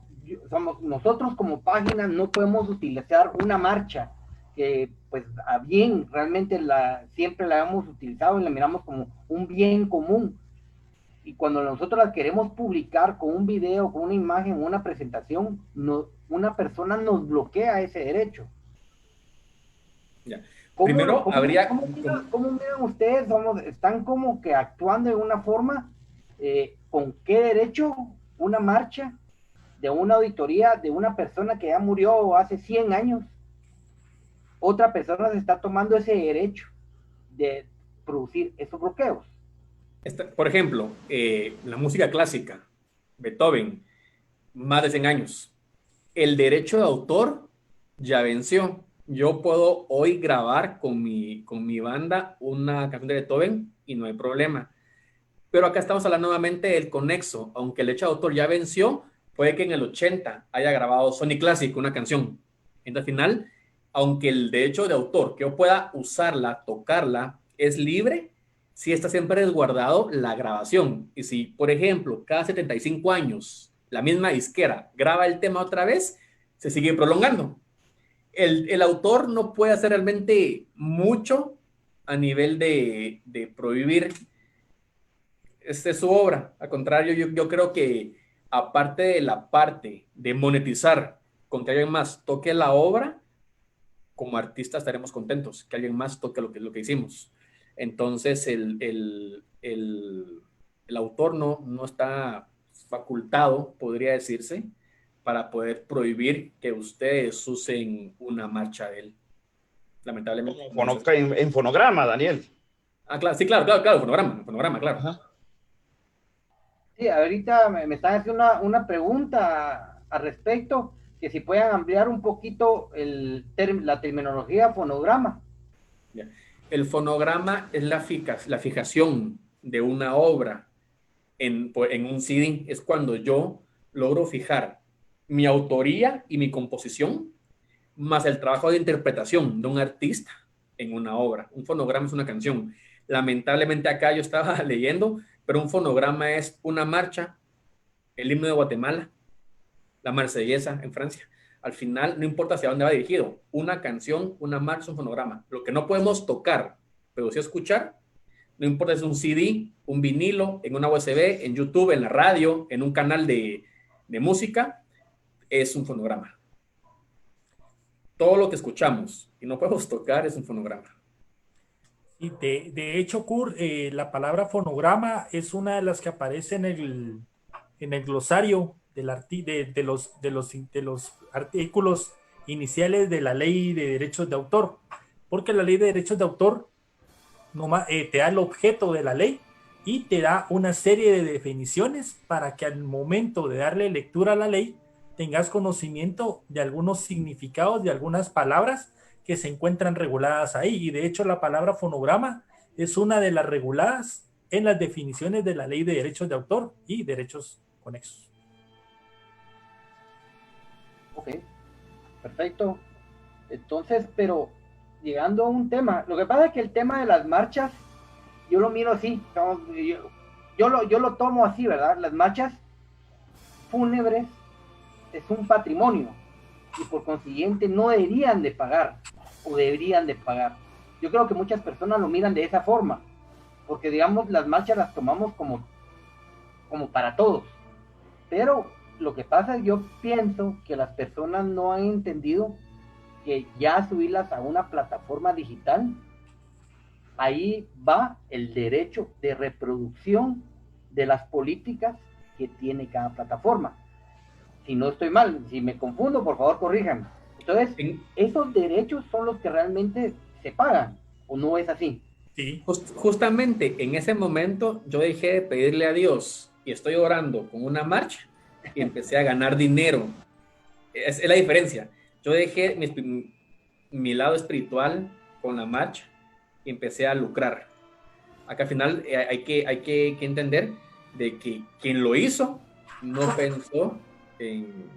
nosotros como página no podemos utilizar una marcha que, pues, a bien, realmente siempre la hemos utilizado y la miramos como un bien común? Y cuando nosotros la queremos publicar con un video, con una imagen, una presentación, una persona nos bloquea ese derecho. Ya. Primero habría... ¿Cómo miran ustedes? Están como que actuando de una forma, ¿con qué derecho una marcha de una auditoría de una persona que ya murió hace 100 años? Otra persona se está tomando ese derecho de producir esos bloqueos. Por ejemplo, la música clásica, Beethoven, más de 100 años. El derecho de autor ya venció. Yo puedo hoy grabar con mi banda una canción de Beethoven y no hay problema. Pero acá estamos hablando nuevamente del conexo. Aunque el derecho de autor ya venció, puede que en el 80 haya grabado Sony Classic una canción. Entonces, al final, aunque el derecho de autor, que yo pueda usarla, tocarla, es libre, sí está siempre resguardado la grabación. Y si, por ejemplo, cada 75 años la misma disquera graba el tema otra vez, se sigue prolongando. El autor no puede hacer realmente mucho a nivel de prohibir su obra. Al contrario, yo creo que aparte de la parte de monetizar con que alguien más toque la obra, como artistas estaremos contentos que alguien más toque lo que hicimos. Entonces el autor no está facultado, podría decirse, para poder prohibir que ustedes usen una marcha de él. Lamentablemente. En fonograma, Daniel. Claro, sí, claro, fonograma, claro. Ajá. Sí, ahorita me están haciendo una pregunta al respecto, que si puedan ampliar un poquito la terminología fonograma. El fonograma es la fijación de una obra en un CD. Es cuando yo logro fijar mi autoría y mi composición, más el trabajo de interpretación de un artista en una obra. Un fonograma es una canción. Lamentablemente acá yo estaba leyendo, pero un fonograma es una marcha, el himno de Guatemala, la Marsellesa en Francia. Al final, no importa hacia dónde va dirigido, una canción, una marcha, un fonograma. Lo que no podemos tocar, pero sí escuchar, no importa si es un CD, un vinilo, en una USB, en YouTube, en la radio, en un canal de música, es un fonograma. Todo lo que escuchamos y no podemos tocar es un fonograma. Y de hecho, Kurt, la palabra fonograma es una de las que aparece en el glosario de los artículos iniciales de la ley de derechos de autor, porque la ley de derechos de autor te da el objeto de la ley y te da una serie de definiciones para que al momento de darle lectura a la ley tengas conocimiento de algunos significados, de algunas palabras que se encuentran reguladas ahí. Y de hecho la palabra fonograma es una de las reguladas en las definiciones de la ley de derechos de autor y derechos conexos. Ok, perfecto. Entonces, pero llegando a un tema, lo que pasa es que el tema de las marchas, yo lo miro así, yo lo tomo así, ¿verdad? Las marchas fúnebres es un patrimonio y por consiguiente no deberían de pagar o deberían de pagar. Yo creo que muchas personas lo miran de esa forma, porque digamos las marchas las tomamos como para todos, pero lo que pasa es yo pienso que las personas no han entendido que ya subirlas a una plataforma digital, ahí va el derecho de reproducción de las políticas que tiene cada plataforma. Si no estoy mal, si me confundo, por favor corríjanme. Entonces, esos derechos son los que realmente se pagan, ¿o no es así? Sí. Justamente en ese momento yo dejé de pedirle a Dios y estoy orando con una marcha y empecé a ganar dinero. Es la diferencia. Yo dejé mi lado espiritual con la marcha y empecé a lucrar. Acá al final hay que entender de que quien lo hizo no pensó en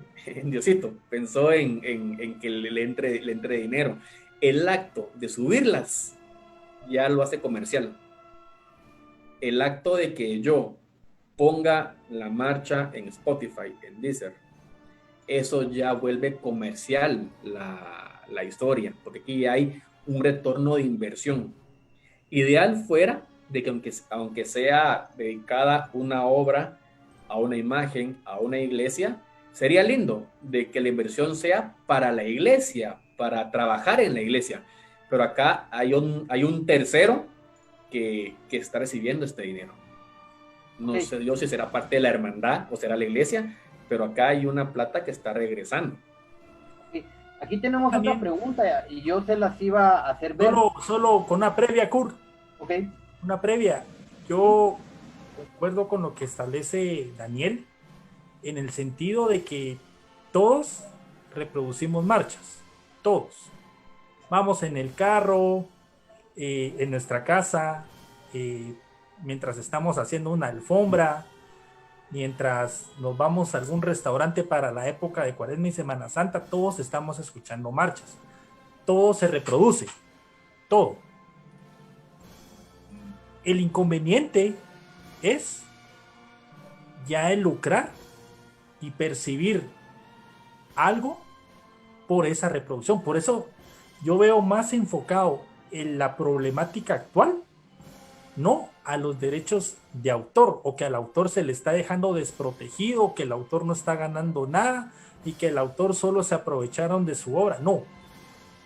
Diosito, pensó en que le entre dinero. El acto de subirlas ya lo hace comercial. El acto de que yo ponga la marcha en Spotify, en Deezer, eso ya vuelve comercial la historia, porque aquí hay un retorno de inversión. Ideal fuera de que aunque sea dedicada una obra a una imagen, a una iglesia, sería lindo de que la inversión sea para la iglesia, para trabajar en la iglesia, pero acá hay un tercero que está recibiendo este dinero. No sé yo si será parte de la hermandad o será la iglesia, pero acá hay una plata que está regresando. Sí. Aquí tenemos otra pregunta y yo se las iba a hacer ver. Solo con una previa, Kurt. Ok. Una previa. Yo concuerdo con lo que establece Daniel en el sentido de que todos reproducimos marchas. Todos. Vamos en el carro, en nuestra casa, mientras estamos haciendo una alfombra, mientras nos vamos a algún restaurante para la época de Cuaresma y Semana Santa, todos estamos escuchando marchas. Todo se reproduce. Todo. El inconveniente es ya el lucrar y percibir algo por esa reproducción. Por eso yo veo más enfocado en la problemática actual, no a los derechos de autor, o que al autor se le está dejando desprotegido, que el autor no está ganando nada y que el autor solo se aprovecharon de su obra. No,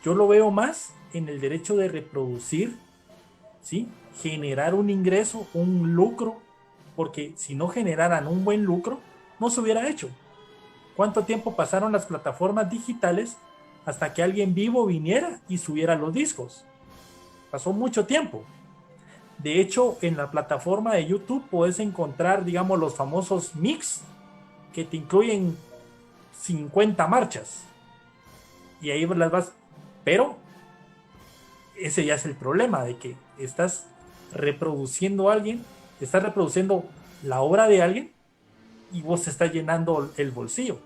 yo lo veo más en el derecho de reproducir, ¿sí? Generar un ingreso, un lucro, porque si no generaran un buen lucro, no se hubiera hecho. ¿Cuánto tiempo pasaron las plataformas digitales hasta que alguien vivo viniera y subiera los discos? Pasó mucho tiempo. De hecho, en la plataforma de YouTube puedes encontrar, digamos, los famosos mix que te incluyen 50 marchas. Y ahí las vas. Pero ese ya es el problema, de que estás reproduciendo a alguien, estás reproduciendo la obra de alguien y vos estás llenando el bolsillo.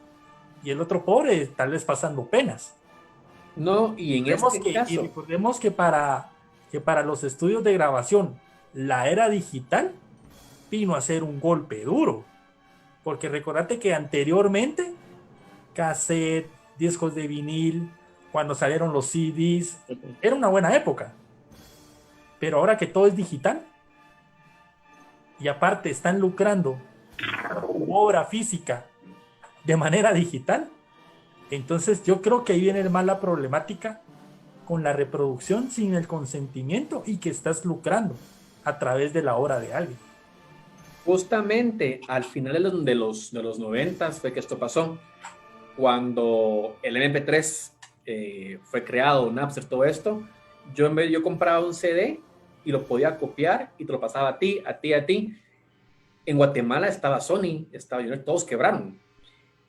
Y el otro pobre tal vez pasando penas. No, y en este caso... Y recordemos que para los estudios de grabación, la era digital vino a ser un golpe duro. Porque recordate que anteriormente, cassette, discos de vinil, cuando salieron los CDs, era una buena época. Pero ahora que todo es digital, y aparte están lucrando obra física de manera digital, entonces yo creo que ahí viene más la problemática con la reproducción sin el consentimiento y que estás lucrando a través de la obra de alguien. Justamente al final de los 90s fue que esto pasó, cuando el MP3 fue creado, Napster, todo esto. Yo compraba un CD y lo podía copiar y te lo pasaba a ti. En Guatemala estaba Sony, estaba United, todos quebraron.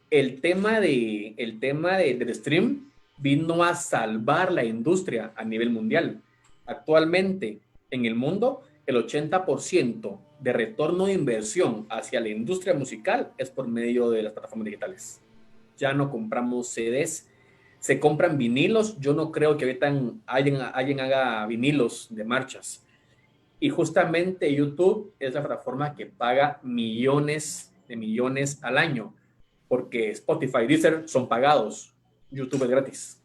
El tema del stream vino a salvar la industria a nivel mundial. Actualmente en el mundo, el 80% de retorno de inversión hacia la industria musical es por medio de las plataformas digitales. Ya no compramos CDs, se compran vinilos. Yo no creo que ahorita alguien haga vinilos de marchas. Y justamente YouTube es la plataforma que paga millones de millones al año, porque Spotify, Deezer son pagados. YouTube es gratis.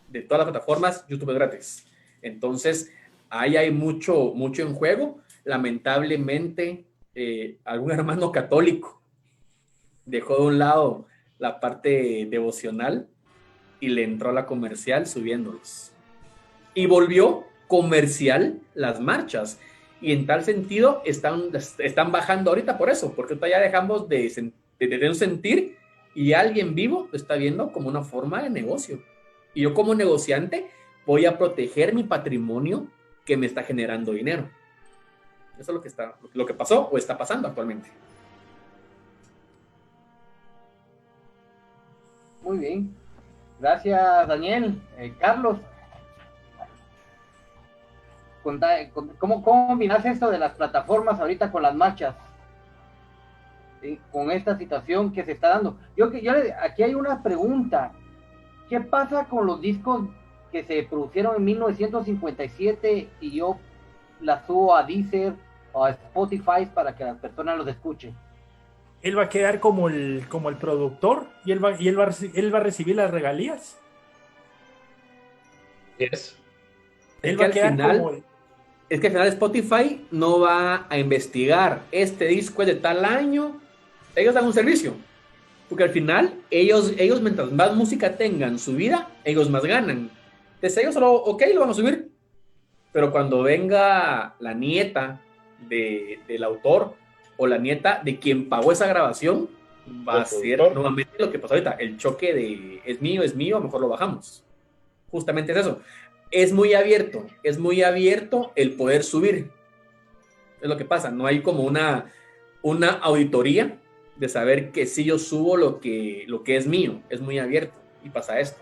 De todas las plataformas, YouTube es gratis. Entonces, ahí hay mucho en juego. Lamentablemente, algún hermano católico dejó de un lado la parte devocional y le entró a la comercial subiéndolos. Y volvió comercial las marchas. Y en tal sentido están bajando ahorita por eso, porque ya dejamos de tener un sentir y alguien vivo lo está viendo como una forma de negocio. Y yo como negociante voy a proteger mi patrimonio que me está generando dinero. Eso es lo que pasó o está pasando actualmente. Muy bien. Gracias, Daniel. Carlos, ¿cómo combinas esto de las plataformas ahorita con las marchas? Con esta situación que se está dando. Aquí hay una pregunta. ¿Qué pasa con los discos que se produjeron en 1957 y yo las subo a Deezer o a Spotify para que las personas los escuchen? Él va a quedar como el productor y él va a recibir las regalías. Yes. Él va a quedar como el... Es que al final Spotify no va a investigar este disco es de tal año. Ellos dan un servicio. Porque al final, ellos mientras más música tengan su vida, ellos más ganan. Entonces ellos solo, ok, lo van a subir. Pero cuando venga la nieta del autor o la nieta de quien pagó esa grabación, va a ser nuevamente lo que pasó ahorita. El choque de es mío, a lo mejor lo bajamos. Justamente es eso. Es muy abierto el poder subir. Es lo que pasa. No hay como una auditoría de saber que si yo subo lo que es mío. Es muy abierto y pasa esto.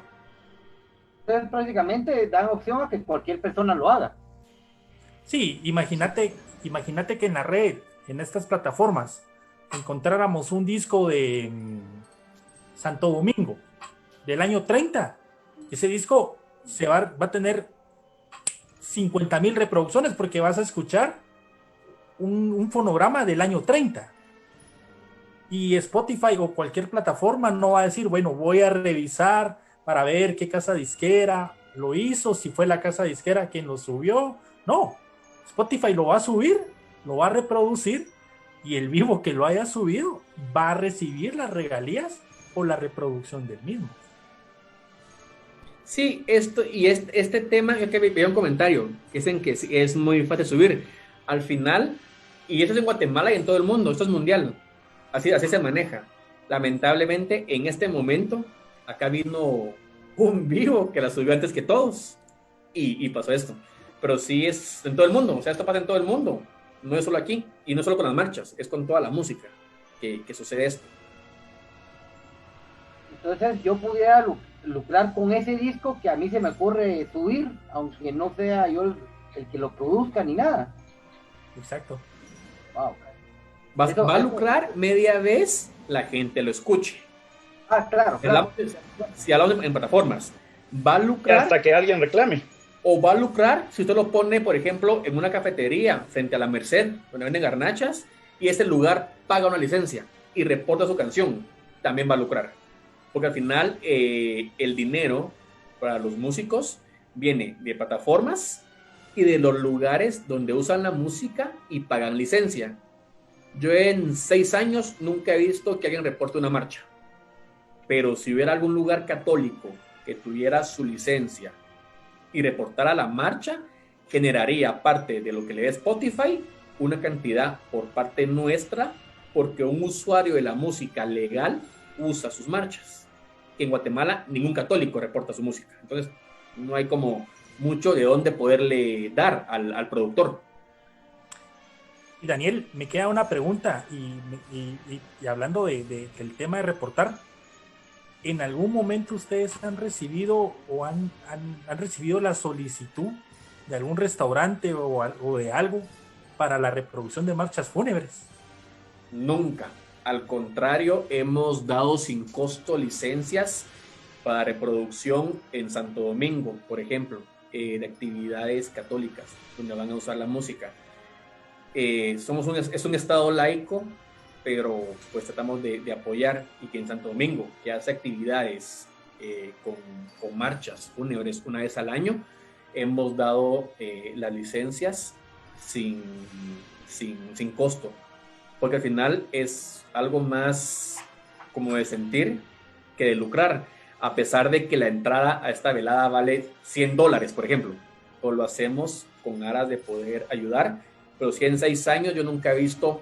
Entonces prácticamente dan opción a que cualquier persona lo haga. Sí, imagínate que en la red, en estas plataformas, encontráramos un disco de Santo Domingo del año 30. Ese disco va a tener 50,000 reproducciones porque vas a escuchar un fonograma del año 30. Y Spotify o cualquier plataforma no va a decir, bueno, voy a revisar para ver qué casa disquera lo hizo, si fue la casa disquera quien lo subió. No, Spotify lo va a subir, lo va a reproducir y el vivo que lo haya subido va a recibir las regalías o la reproducción del mismo. Sí, este tema, yo que vi un comentario que dicen que es muy fácil subir. Al final, y esto es en Guatemala y en todo el mundo, esto es mundial, así se maneja. Lamentablemente, en este momento, acá vino un vivo que la subió antes que todos y pasó esto. Pero sí es en todo el mundo, o sea, esto pasa en todo el mundo, no es solo aquí y no es solo con las marchas, es con toda la música que sucede esto. Entonces yo pudiera lucrar con ese disco que a mí se me ocurre subir, aunque no sea yo el que lo produzca ni nada. Exacto. Wow. Va a lucrar media vez la gente lo escuche. Claro. Si hablamos en plataformas, va a lucrar hasta que alguien reclame. O va a lucrar si usted lo pone, por ejemplo, en una cafetería frente a la Merced, donde venden garnachas, y ese lugar paga una licencia y reporta su canción, también va a lucrar. Porque al final el dinero para los músicos viene de plataformas y de los lugares donde usan la música y pagan licencia. Yo en 6 años nunca he visto que alguien reporte una marcha. Pero si hubiera algún lugar católico que tuviera su licencia y reportara la marcha, generaría parte de lo que le da Spotify una cantidad por parte nuestra, porque un usuario de la música legal usa sus marchas. En Guatemala ningún católico reporta su música, entonces no hay como mucho de dónde poderle dar al productor. Y Daniel, me queda una pregunta y hablando del tema de reportar, ¿en algún momento ustedes han recibido o han recibido la solicitud de algún restaurante o de algo para la reproducción de marchas fúnebres? Nunca. Al contrario, hemos dado sin costo licencias para reproducción en Santo Domingo, por ejemplo, de actividades católicas, donde van a usar la música. Es un estado laico, pero pues tratamos de apoyar, y que en Santo Domingo, que hace actividades con marchas fúnebres una vez al año, hemos dado las licencias sin costo, porque al final es algo más como de sentir que de lucrar, a pesar de que la entrada a esta velada vale $100, por ejemplo, o lo hacemos con aras de poder ayudar, pero si en 6 años yo nunca he visto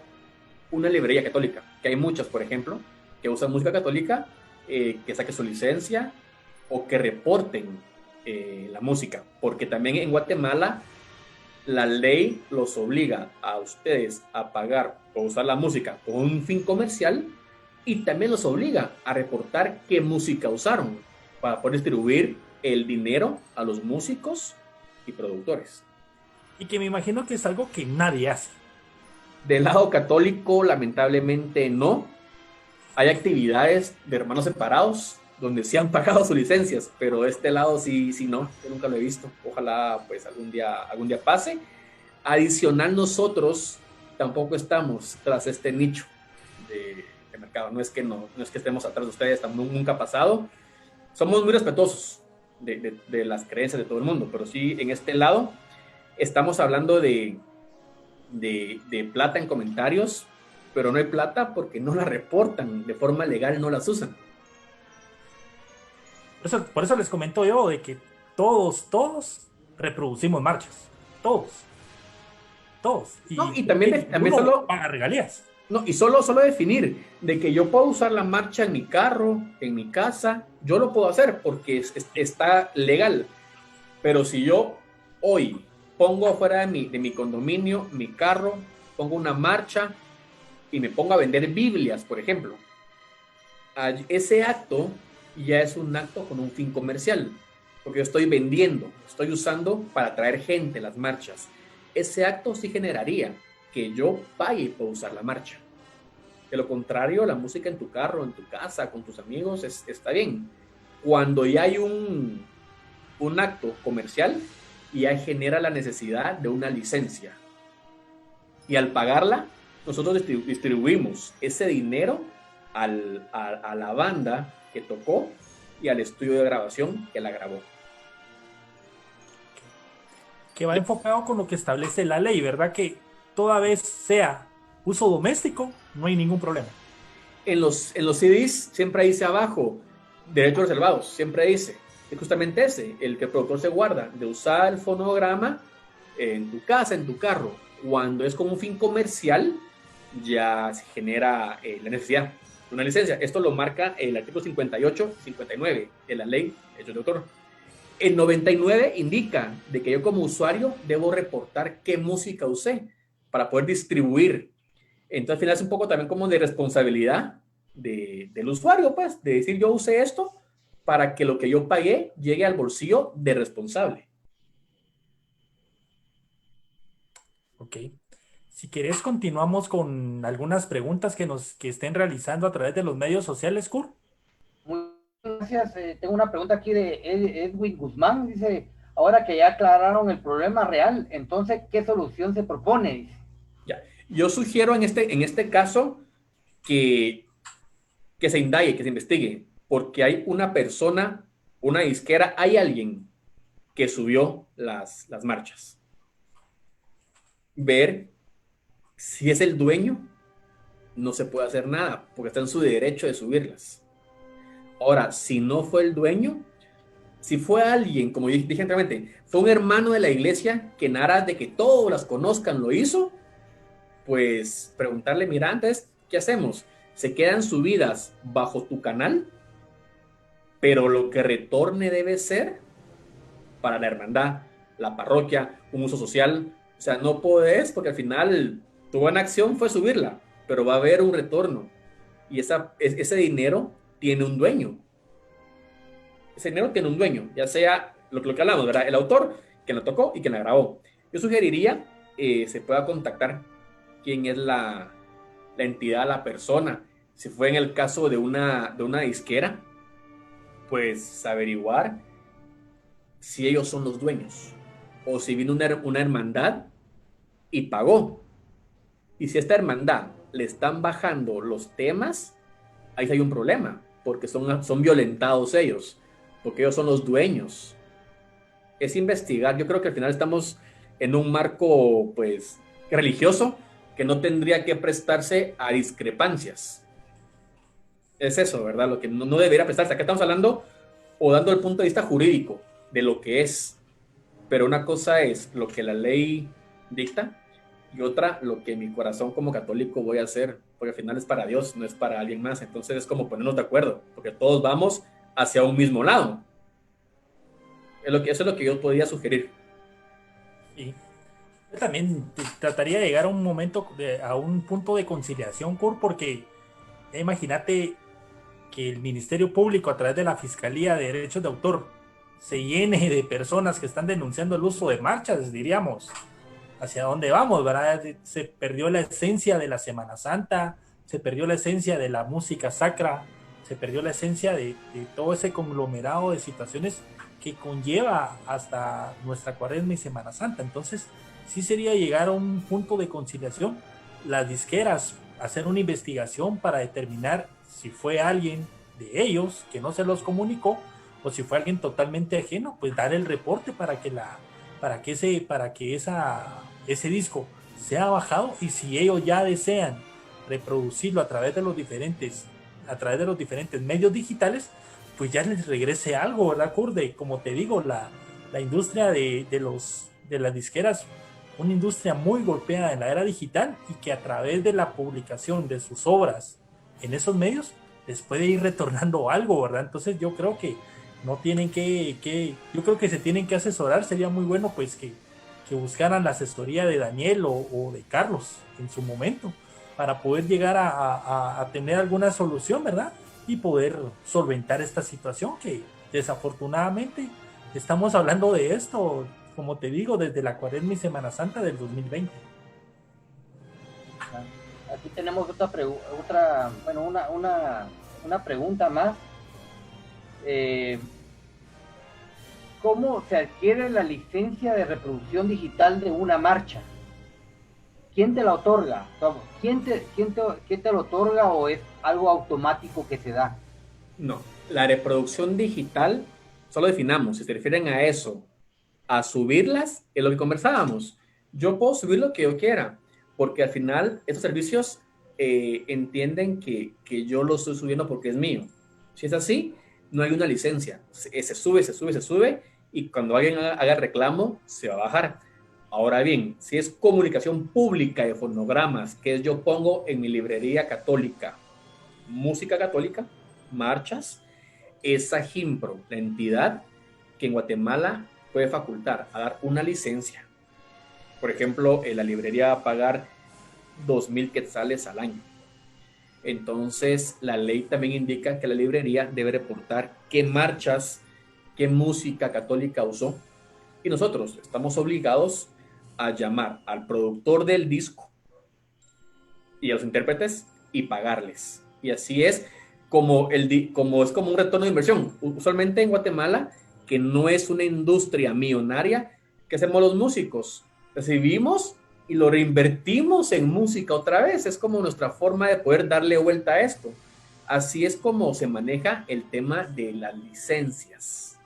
una librería católica, que hay muchas, por ejemplo, que usan música católica, que saque su licencia o que reporten la música, porque también en Guatemala la ley los obliga a ustedes a pagar o usar la música con un fin comercial, y también los obliga a reportar qué música usaron para poder distribuir el dinero a los músicos y productores. Y que me imagino que es algo que nadie hace. Del lado católico, lamentablemente no. Hay actividades de hermanos separados donde sí han pagado sus licencias, pero de este lado sí no, yo nunca lo he visto. Ojalá pues algún día pase. Adicional, nosotros tampoco estamos tras este nicho de mercado. No es que estemos atrás de ustedes, nunca ha pasado. Somos muy respetuosos de las creencias de todo el mundo, pero sí en este lado estamos hablando de plata en comentarios, pero no hay plata porque no la reportan de forma legal, no las usan. Por eso les comento yo de que todos reproducimos marchas. Todos. Y también solo paga regalías. No, y solo definir de que yo puedo usar la marcha en mi carro, en mi casa, yo lo puedo hacer porque está legal. Pero si yo hoy pongo afuera de mi condominio, mi carro, pongo una marcha y me pongo a vender Biblias, por ejemplo, ese acto ya es un acto con un fin comercial, porque yo estoy vendiendo, estoy usando para atraer gente las marchas. Ese acto sí generaría que yo pague por usar la marcha. De lo contrario, la música en tu carro, en tu casa, con tus amigos, está bien. Cuando ya hay un acto comercial, ya genera la necesidad de una licencia. Y al pagarla, nosotros distribuimos ese dinero a la banda que tocó y al estudio de grabación que la grabó. Que va enfocado con lo que establece la ley, ¿verdad? Que toda vez sea uso doméstico, no hay ningún problema. En los CDs siempre dice abajo, derechos reservados, siempre dice, es justamente ese, el que el productor se guarda, de usar el fonograma en tu casa, en tu carro. Cuando es con un fin comercial, ya se genera la necesidad de una licencia. Esto lo marca el artículo 58, 59 de la ley de derechos de autor. El 99 indica de que yo como usuario debo reportar qué música usé para poder distribuir. Entonces al final es un poco también como de responsabilidad del usuario, pues, de decir yo usé esto para que lo que yo pagué llegue al bolsillo de responsable. Ok. Si querés, continuamos con algunas preguntas que estén realizando a través de los medios sociales, Kurt. Muchas gracias. Tengo una pregunta aquí de Edwin Guzmán. Dice, ahora que ya aclararon el problema real, entonces, ¿qué solución se propone? Dice. Ya. Yo sugiero en este caso que se indague, que se investigue, porque hay una persona, una disquera, hay alguien que subió las marchas. Ver si es el dueño, no se puede hacer nada, porque está en su derecho de subirlas. Ahora, si no fue el dueño, si fue alguien, como dije anteriormente, fue un hermano de la iglesia que en aras de que todos las conozcan lo hizo, pues preguntarle, mira, antes, ¿qué hacemos? ¿Se quedan subidas bajo tu canal? Pero lo que retorne debe ser para la hermandad, la parroquia, un uso social. O sea, no podés, porque al final tu buena acción fue subirla, pero va a haber un retorno. Y ese dinero tiene un dueño. Ese dinero tiene un dueño, ya sea lo que hablamos, ¿verdad? El autor, quien lo tocó y quien la grabó. Yo sugeriría se pueda contactar quién es la entidad, la persona. Si fue en el caso de una disquera, pues averiguar si ellos son los dueños o si vino una hermandad y pagó. Y si esta hermandad le están bajando los temas, ahí hay un problema, porque son violentados ellos, porque ellos son los dueños. Es investigar. Yo creo que al final estamos en un marco, pues, religioso que no tendría que prestarse a discrepancias. Es eso, ¿verdad? Lo que no debería prestarse. Acá estamos hablando o dando el punto de vista jurídico de lo que es. Pero una cosa es lo que la ley dicta y otra lo que mi corazón como católico voy a hacer, porque al final es para Dios, no es para alguien más. Entonces es como ponernos de acuerdo, porque todos vamos hacia un mismo lado. Eso es lo que yo podría sugerir. Sí. Yo también trataría de llegar a un momento, a un punto de conciliación, Kurt, porque imagínate que el Ministerio Público a través de la Fiscalía de Derechos de Autor se llene de personas que están denunciando el uso de marchas, diríamos, hacia dónde vamos, ¿verdad? Se perdió la esencia de la Semana Santa, se perdió la esencia de la música sacra, se perdió la esencia de todo ese conglomerado de situaciones que conlleva hasta nuestra Cuaresma y Semana Santa. Entonces, sí sería llegar a un punto de conciliación, las disqueras hacer una investigación para determinar si fue alguien de ellos que no se los comunicó o si fue alguien totalmente ajeno, pues dar el reporte para que ese disco sea bajado, y si ellos ya desean reproducirlo a través de los diferentes medios digitales, pues ya les regrese algo, ¿verdad, Kurt? Como te digo, la industria de las disqueras, una industria muy golpeada en la era digital, y que a través de la publicación de sus obras en esos medios les puede ir retornando algo, ¿verdad? Entonces yo creo que no tienen yo creo que se tienen que asesorar. Sería muy bueno pues que buscaran la asesoría de Daniel o de Carlos en su momento para poder llegar a tener alguna solución, ¿verdad? Y poder solventar esta situación que desafortunadamente estamos hablando de esto, como te digo, desde la Cuaresma y Semana Santa del 2020. Aquí tenemos una pregunta más. ¿Cómo se adquiere la licencia de reproducción digital de una marcha? ¿quién te la otorga? ¿Quién te lo otorga o es algo automático que se da? No, la reproducción digital, solo definamos, si se refieren a eso, a subirlas, es lo que conversábamos. Yo puedo subir lo que yo quiera, porque al final estos servicios entienden que yo lo estoy subiendo porque es mío. Si es así, no hay una licencia. Se sube, y cuando alguien haga reclamo, se va a bajar. Ahora bien, si es comunicación pública de fonogramas, que yo pongo en mi librería católica, música católica, marchas, esa Gimpro, la entidad que en Guatemala puede facultar a dar una licencia. Por ejemplo, la librería va a pagar 2,000 quetzales al año. Entonces, la ley también indica que la librería debe reportar qué marchas, qué música católica usó. Y nosotros estamos obligados a llamar al productor del disco y a los intérpretes y pagarles. Y así es como es como un retorno de inversión. Usualmente en Guatemala, que no es una industria millonaria, ¿qué hacemos los músicos? Recibimos y lo reinvertimos en música otra vez. Es como nuestra forma de poder darle vuelta a esto. Así es como se maneja el tema de las licencias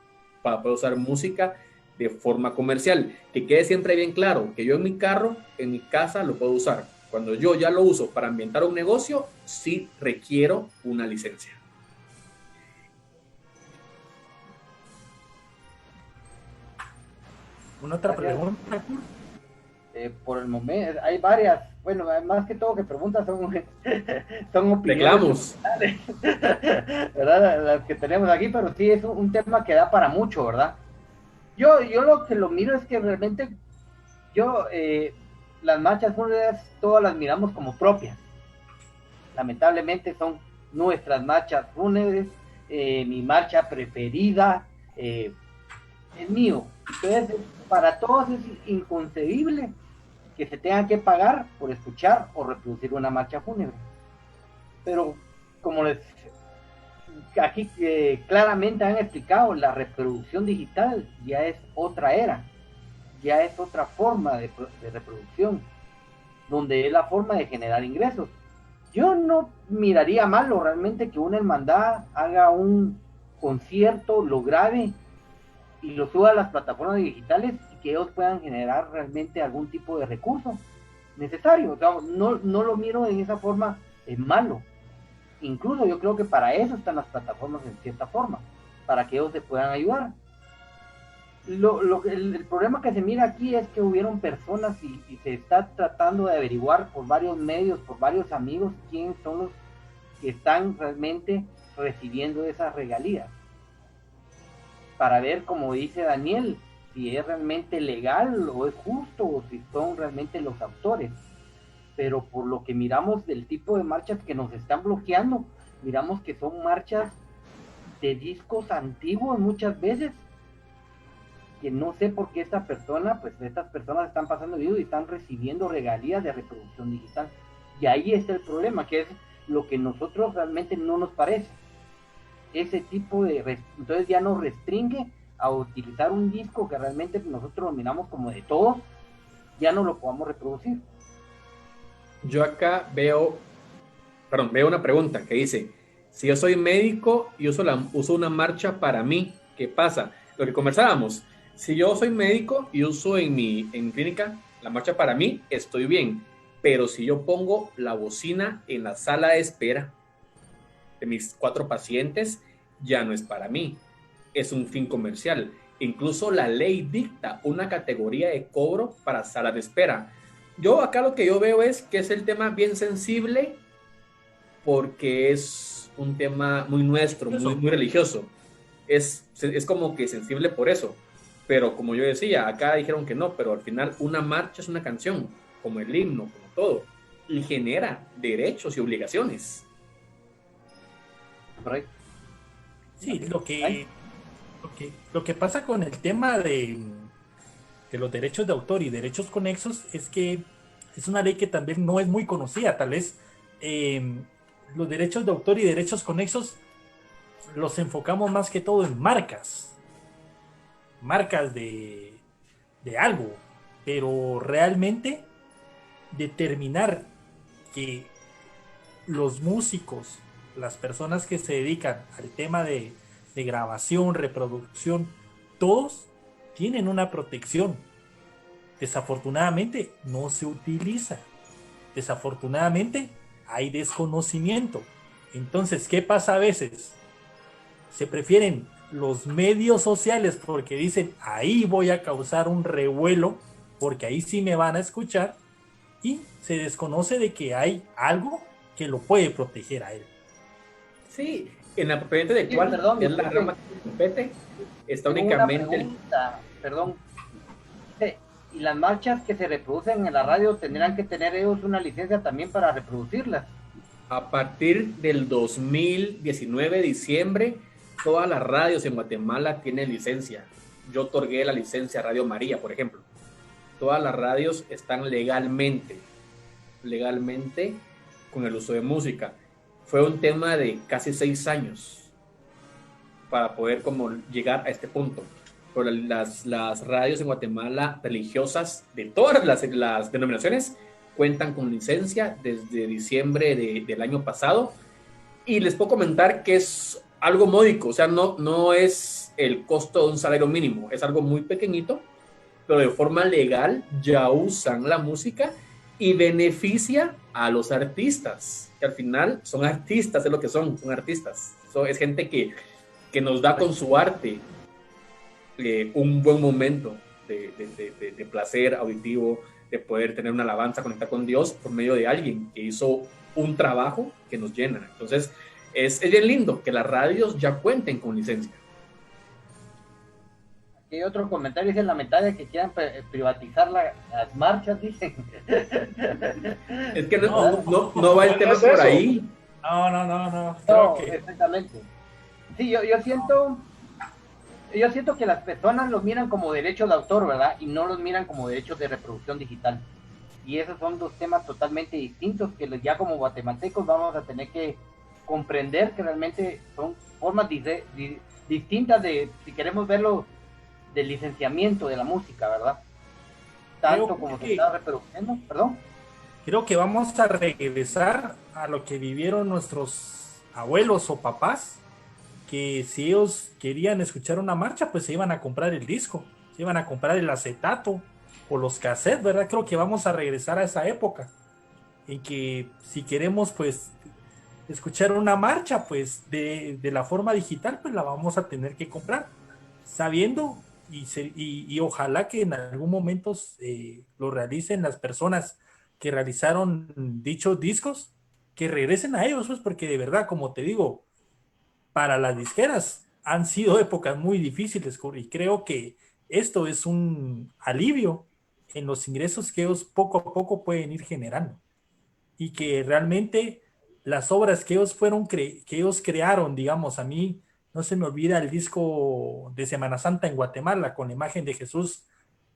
para poder usar música de forma comercial. Que quede siempre bien claro que yo en mi carro, en mi casa lo puedo usar. Cuando yo ya lo uso para ambientar un negocio, sí requiero una licencia. ¿Una otra pregunta? Por el momento, hay varias. Bueno, más que todo que preguntas son opiniones. Reclamos. ¿Verdad? Las que tenemos aquí, pero sí es un tema que da para mucho, ¿verdad? Yo lo que lo miro es que realmente las marchas fúnebres todas las miramos como propias. Lamentablemente son nuestras marchas fúnebres, mi marcha preferida, es mío. Entonces, para todos es inconcebible que se tengan que pagar por escuchar o reproducir una marcha fúnebre. Pero como aquí claramente han explicado, la reproducción digital ya es otra era, ya es otra forma de reproducción, donde es la forma de generar ingresos. Yo no miraría malo realmente que una hermandad haga un concierto, lo grabe y lo suba a las plataformas digitales y que ellos puedan generar realmente algún tipo de recurso necesario. O sea, no lo miro en esa forma malo. Incluso yo creo que para eso están las plataformas en cierta forma, para que ellos se puedan ayudar. El problema que se mira aquí es que hubieron personas y se está tratando de averiguar por varios medios, por varios amigos, quiénes son los que están realmente recibiendo esas regalías. Para ver, como dice Daniel, si es realmente legal o es justo o si son realmente los autores. Pero por lo que miramos del tipo de marchas que nos están bloqueando, miramos que son marchas de discos antiguos muchas veces, que no sé por qué estas personas están pasando video y están recibiendo regalías de reproducción digital. Y ahí está el problema, que es lo que nosotros realmente no nos parece. Ese tipo de... Entonces ya nos restringe a utilizar un disco que realmente nosotros lo miramos como de todos, ya no lo podamos reproducir. Yo acá veo una pregunta que dice, si yo soy médico y uso una marcha para mí, ¿qué pasa? Lo que conversábamos, si yo soy médico y uso en mi clínica la marcha para mí, estoy bien, pero si yo pongo la bocina en la sala de espera de mis 4 pacientes, ya no es para mí, es un fin comercial. Incluso la ley dicta una categoría de cobro para salas de espera. Yo acá lo que yo veo es que es el tema bien sensible porque es un tema muy nuestro, muy religioso. Es como que sensible por eso. Pero como yo decía, acá dijeron que no, pero al final una marcha es una canción, como el himno, como todo, y genera derechos y obligaciones. Correcto. Sí, lo que pasa con el tema de los derechos de autor y derechos conexos es que es una ley que también no es muy conocida. Tal vez los derechos de autor y derechos conexos los enfocamos más que todo en marcas de algo, pero realmente determinar que los músicos, las personas que se dedican al tema de grabación, reproducción, todos tienen una protección. Desafortunadamente no se utiliza. Desafortunadamente hay desconocimiento. Entonces, ¿qué pasa a veces? Se prefieren los medios sociales porque dicen, ahí voy a causar un revuelo, porque ahí sí me van a escuchar, y se desconoce de que hay algo que lo puede proteger a él. Sí, en la propiedad intelectual, Sí, perdón, que es la rama que compete, está únicamente... Perdón. Y las marchas que se reproducen en la radio tendrán que tener ellos una licencia también para reproducirlas. A partir del 2019, diciembre, todas las radios en Guatemala tienen licencia. Yo otorgué la licencia a Radio María, por ejemplo. Todas las radios están legalmente con el uso de música. Fue un tema de casi 6 años para poder como llegar a este punto. Pero las radios en Guatemala religiosas de todas las denominaciones cuentan con licencia desde diciembre del año pasado, y les puedo comentar que es algo módico, o sea, no es el costo de un salario mínimo, es algo muy pequeñito, pero de forma legal ya usan la música y beneficia a los artistas, que al final son artistas, es lo que son artistas, es gente que nos da con su arte un buen momento de placer auditivo, de poder tener una alabanza, conectar con Dios por medio de alguien que hizo un trabajo que nos llena. Entonces, es bien lindo que las radios ya cuenten con licencia. Aquí hay otro comentario, dice lamentable que quieran privatizar las marchas, dicen. Es que no va el tema por ahí. No, exactamente. Sí, yo siento que las personas los miran como derechos de autor, ¿verdad? Y no los miran como derechos de reproducción digital. Y esos son dos temas totalmente distintos que ya como guatemaltecos vamos a tener que comprender que realmente son formas distintas de, si queremos verlo, del licenciamiento de la música, ¿verdad? Tanto como se está reproduciendo, perdón. Creo que vamos a regresar a lo que vivieron nuestros abuelos o papás, que si ellos querían escuchar una marcha, pues se iban a comprar el disco, se iban a comprar el acetato o los cassettes, ¿verdad? Creo que vamos a regresar a esa época en que si queremos pues escuchar una marcha pues de la forma digital, pues la vamos a tener que comprar, sabiendo y ojalá que en algún momento lo realicen las personas que realizaron dichos discos, que regresen a ellos, pues porque de verdad, como te digo, para las disqueras han sido épocas muy difíciles, y creo que esto es un alivio en los ingresos que ellos poco a poco pueden ir generando, y que realmente las obras que ellos crearon, digamos, a mí no se me olvida el disco de Semana Santa en Guatemala con la imagen de Jesús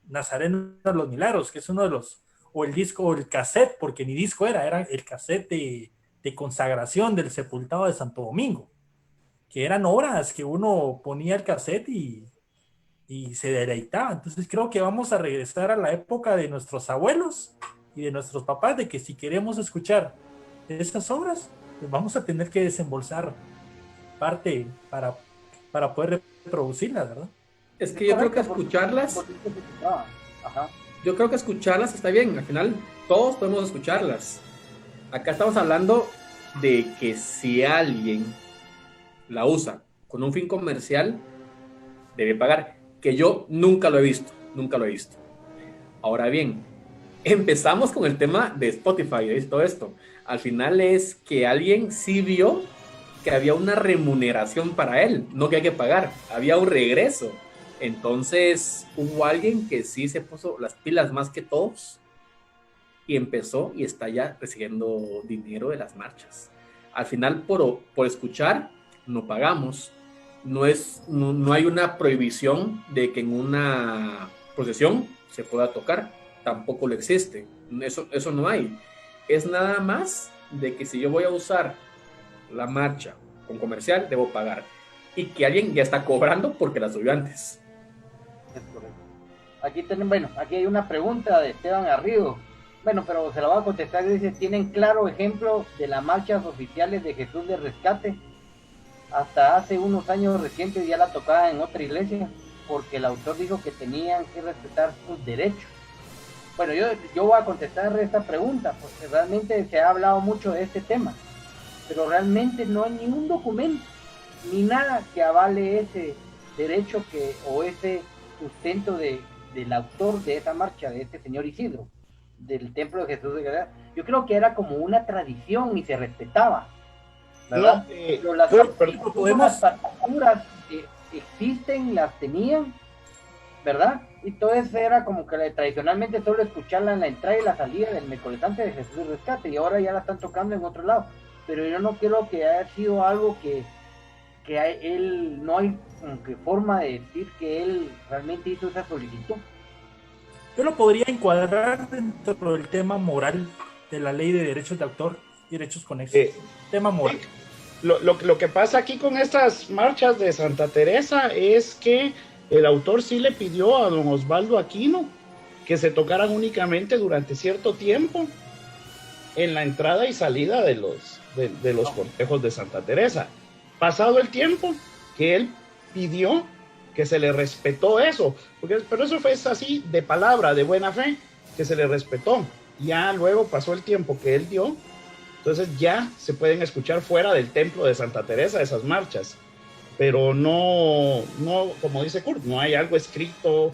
Nazareno de los Milagros, que es uno de los, o el disco, o el cassette, porque ni disco era el cassette de consagración del sepultado de Santo Domingo, que eran obras que uno ponía el cassette y se deleitaba. Entonces creo que vamos a regresar a la época de nuestros abuelos y de nuestros papás, de que si queremos escuchar esas obras, pues vamos a tener que desembolsar parte para poder reproducirlas, ¿verdad? Es que yo creo que escucharlas, yo creo que escucharlas está bien, al final todos podemos escucharlas. Acá estamos hablando de que si alguien la usa con un fin comercial, debe pagar, que yo nunca lo he visto. Ahora bien, empezamos con el tema de Spotify y todo esto. Al final es que alguien sí vio que había una remuneración para él, no que hay que pagar, había un regreso. Entonces hubo alguien que sí se puso las pilas más que todos y empezó y está ya recibiendo dinero de las marchas. Al final por escuchar no pagamos, no hay una prohibición de que en una procesión se pueda tocar, tampoco lo existe, eso no hay. Es nada más de que si yo voy a usar la marcha con comercial, debo pagar, y que alguien ya está cobrando porque la subió antes. Es correcto. Aquí hay una pregunta de Esteban Garrido. Bueno, pero se la voy a contestar. Dice, tienen claro ejemplo de las marchas oficiales de Jesús de Rescate. Hasta hace unos años recientes ya la tocaban en otra iglesia, porque el autor dijo que tenían que respetar sus derechos. Bueno, yo voy a contestar esta pregunta, porque realmente se ha hablado mucho de este tema, pero realmente no hay ningún documento, ni nada que avale ese derecho o ese sustento del autor de esa marcha, de este señor Isidro, del Templo de Jesús de Galilea. Yo creo que era como una tradición y se respetaba, ¿verdad? No, pero las partituras existen, las tenían, ¿verdad? Y todo eso era como que tradicionalmente solo escucharla en la entrada y la salida del Mecolesante de Jesús de Rescate, y ahora ya la están tocando en otro lado. Pero yo no creo que haya sido algo que él, no hay como que forma de decir que él realmente hizo esa solicitud. Yo lo podría encuadrar dentro del tema moral de la ley de derechos de autor y derechos conexos. Tema moral. Lo que pasa aquí con estas marchas de Santa Teresa es que el autor sí le pidió a don Osvaldo Aquino que se tocaran únicamente durante cierto tiempo en la entrada y salida de los cortejos de Santa Teresa. Pasado el tiempo que él pidió, que se le respetó eso, pero eso fue así de palabra, de buena fe, que se le respetó. Ya luego pasó el tiempo que él dio, entonces ya se pueden escuchar fuera del templo de Santa Teresa esas marchas, pero no como dice Kurt, no hay algo escrito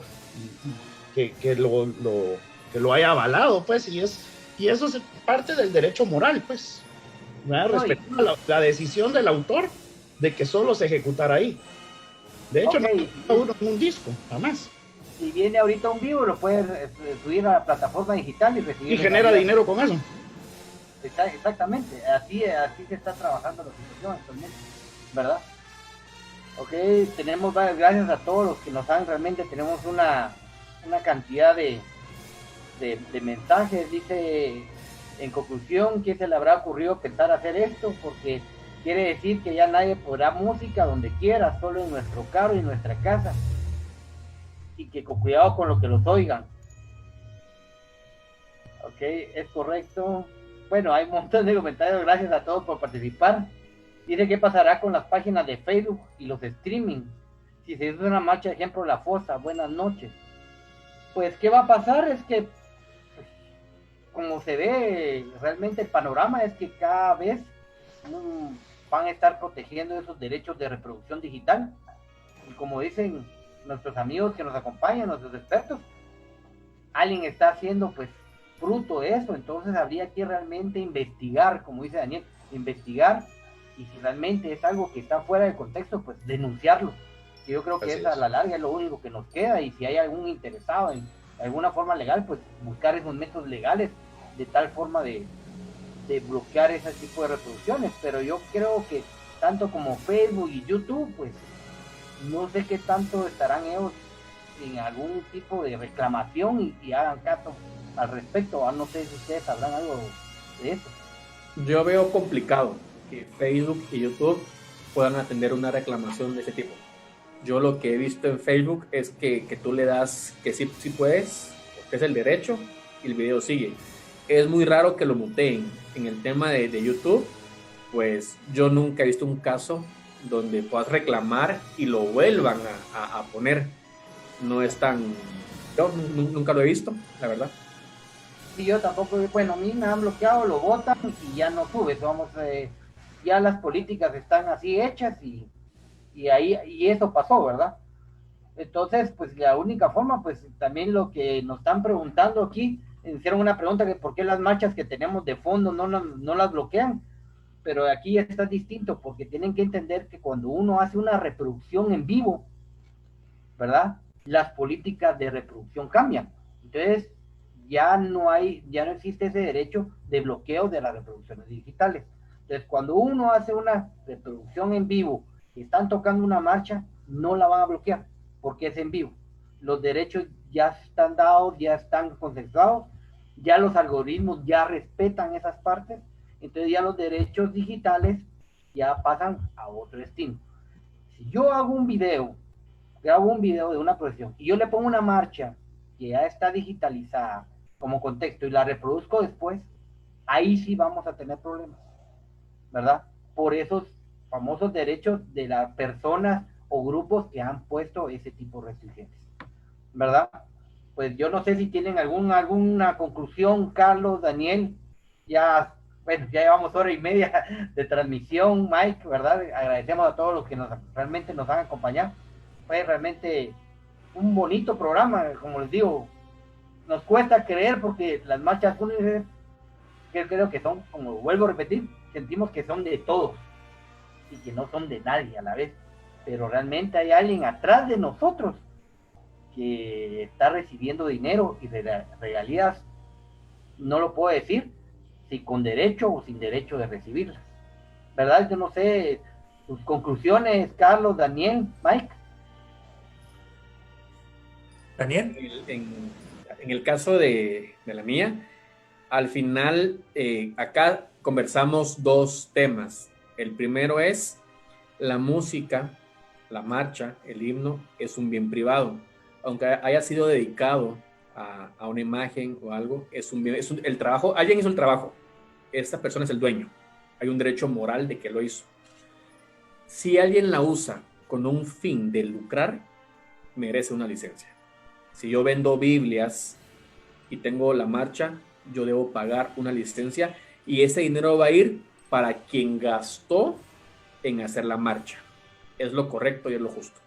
que lo haya avalado, pues, y eso es parte del derecho moral, pues, respetar la decisión del autor de que solo se ejecutara ahí. De hecho, no uno en un disco, jamás. Si viene ahorita un vivo, lo puedes subir a la plataforma digital y recibir. Y genera dinero con eso. Exactamente, así se está trabajando la situación actualmente, ¿verdad? Ok, tenemos varias gracias a todos los que nos han, realmente tenemos una cantidad de mensajes. Dice, en conclusión, ¿qué se le habrá ocurrido pensar hacer esto? Porque quiere decir que ya nadie podrá música donde quiera, solo en nuestro carro y en nuestra casa. Y que con cuidado con lo que los oigan. Ok, es correcto. Bueno, hay un montón de comentarios, gracias a todos por participar. Dice, ¿qué pasará con las páginas de Facebook y los streaming? Si se hizo una marcha, ejemplo, La Fosa, buenas noches. Pues, ¿qué va a pasar? Es que, pues, como se ve, realmente el panorama es que cada vez van a estar protegiendo esos derechos de reproducción digital. Y como dicen nuestros amigos que nos acompañan, nuestros expertos, alguien está haciendo, pues, fruto de eso. Entonces habría que realmente investigar, como dice Daniel, investigar, y si realmente es algo que está fuera de contexto, pues denunciarlo. Y yo creo que esa a la larga es lo único que nos queda, y si hay algún interesado en alguna forma legal, pues buscar esos métodos legales de tal forma de bloquear ese tipo de reproducciones. Pero yo creo que tanto como Facebook y YouTube, pues no sé qué tanto estarán ellos en algún tipo de reclamación y hagan caso al respecto. No sé si ustedes sabrán algo de eso. Yo veo complicado que Facebook y YouTube puedan atender una reclamación de ese tipo. Yo lo que he visto en Facebook es que tú le das que sí puedes, que es el derecho, y el video sigue. Es muy raro que lo muteen. En el tema de YouTube, pues yo nunca he visto un caso donde puedas reclamar y lo vuelvan a poner. No es tan... Yo nunca lo he visto, la verdad. Sí, yo tampoco. Bueno, a mí me han bloqueado, lo votan y ya no subes. Vamos, ya las políticas están así hechas y ahí, y eso pasó, ¿verdad? Entonces, pues la única forma, pues también lo que nos están preguntando aquí, hicieron una pregunta que por qué las marchas que tenemos de fondo no las bloquean, pero aquí está distinto, porque tienen que entender que cuando uno hace una reproducción en vivo, ¿verdad? Las políticas de reproducción cambian. Entonces, ya no existe ese derecho de bloqueo de las reproducciones digitales. Entonces, cuando uno hace una reproducción en vivo y están tocando una marcha, no la van a bloquear, porque es en vivo. Los derechos ya están dados, ya están consensuados, ya los algoritmos ya respetan esas partes, entonces ya los derechos digitales ya pasan a otro destino. Si yo grabo un video de una procesión y yo le pongo una marcha que ya está digitalizada, como contexto y la reproduzco después, ahí sí vamos a tener problemas, ¿verdad? Por esos famosos derechos de las personas o grupos que han puesto ese tipo de restricciones, ¿verdad? Pues yo no sé si tienen alguna conclusión, Carlos, Daniel, ya, bueno, ya llevamos 1:30 de transmisión, Mike, ¿verdad? Agradecemos a todos los que realmente nos han acompañado. Fue realmente un bonito programa, como les digo, nos cuesta creer porque las marchas fúnebres, que creo que son, como vuelvo a repetir, sentimos que son de todos y que no son de nadie a la vez, pero realmente hay alguien atrás de nosotros que está recibiendo dinero y regalías, no lo puedo decir si con derecho o sin derecho de recibirlas, ¿verdad? Yo no sé sus conclusiones, Carlos, Daniel, Mike. Daniel. En el caso de la mía, al final acá conversamos dos temas. El primero es la música, la marcha, el himno es un bien privado. Aunque haya sido dedicado a una imagen o algo, es un bien, el trabajo, alguien hizo el trabajo, esta persona es el dueño, hay un derecho moral de que lo hizo. Si alguien la usa con un fin de lucrar, merece una licencia. Si yo vendo Biblias y tengo la marcha, yo debo pagar una licencia y ese dinero va a ir para quien gastó en hacer la marcha. Es lo correcto y es lo justo.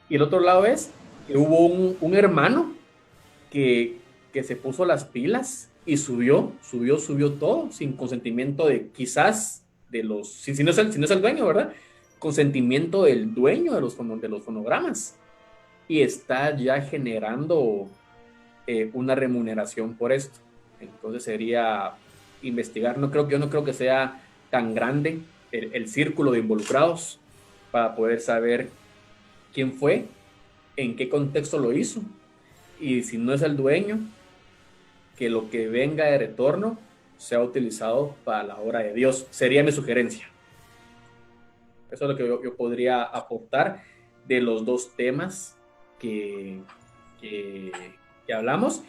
Y el otro lado es que hubo un hermano que se puso las pilas y subió todo sin consentimiento de quizás de los, si no es el dueño, ¿verdad? Consentimiento del dueño de los fonogramas. Y está ya generando una remuneración por esto. Entonces sería investigar. Yo no creo que sea tan grande el círculo de involucrados para poder saber quién fue, en qué contexto lo hizo, y si no es el dueño, que lo que venga de retorno sea utilizado para la obra de Dios. Sería mi sugerencia. Eso es lo que yo podría aportar de los dos temas que hablamos.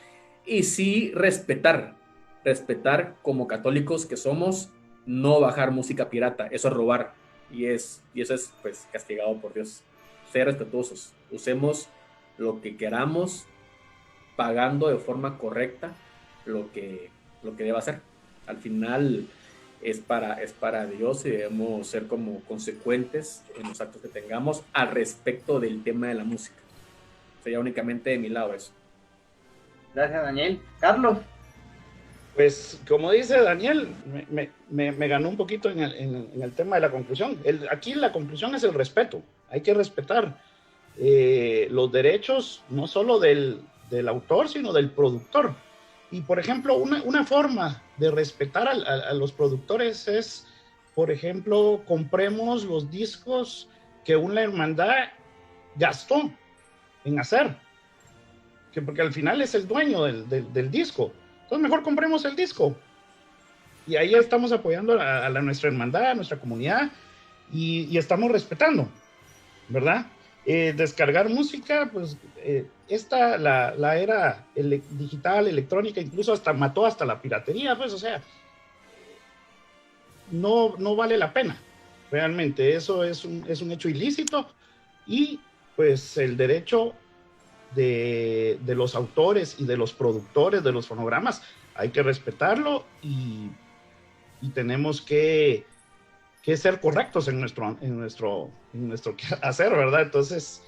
Y sí respetar como católicos que somos, no bajar música pirata, eso es robar. Y eso es pues castigado por Dios. Ser respetuosos, usemos lo que queramos, pagando de forma correcta lo que deba hacer. Al final es para Dios y debemos ser como consecuentes en los actos que tengamos al respecto del tema de la música. Sería únicamente de mi lado eso. Gracias, Daniel. Carlos. Pues como dice Daniel, me ganó un poquito en el tema de la conclusión. Aquí la conclusión es el respeto. Hay que respetar los derechos no solo del autor, sino del productor. Y por ejemplo, una forma de respetar a los productores es, por ejemplo, compremos los discos que una hermandad gastó en hacer, porque al final es el dueño del disco. Entonces mejor compremos el disco y ahí estamos apoyando a nuestra hermandad, a nuestra comunidad, y estamos respetando, ¿verdad? Descargar música, pues la era digital, electrónica, incluso mató hasta la piratería, pues, o sea, no vale la pena, realmente. Eso es un hecho ilícito, y pues el derecho de los autores y de los productores de los fonogramas hay que respetarlo, y tenemos que ser correctos en nuestro hacer, ¿verdad? Entonces,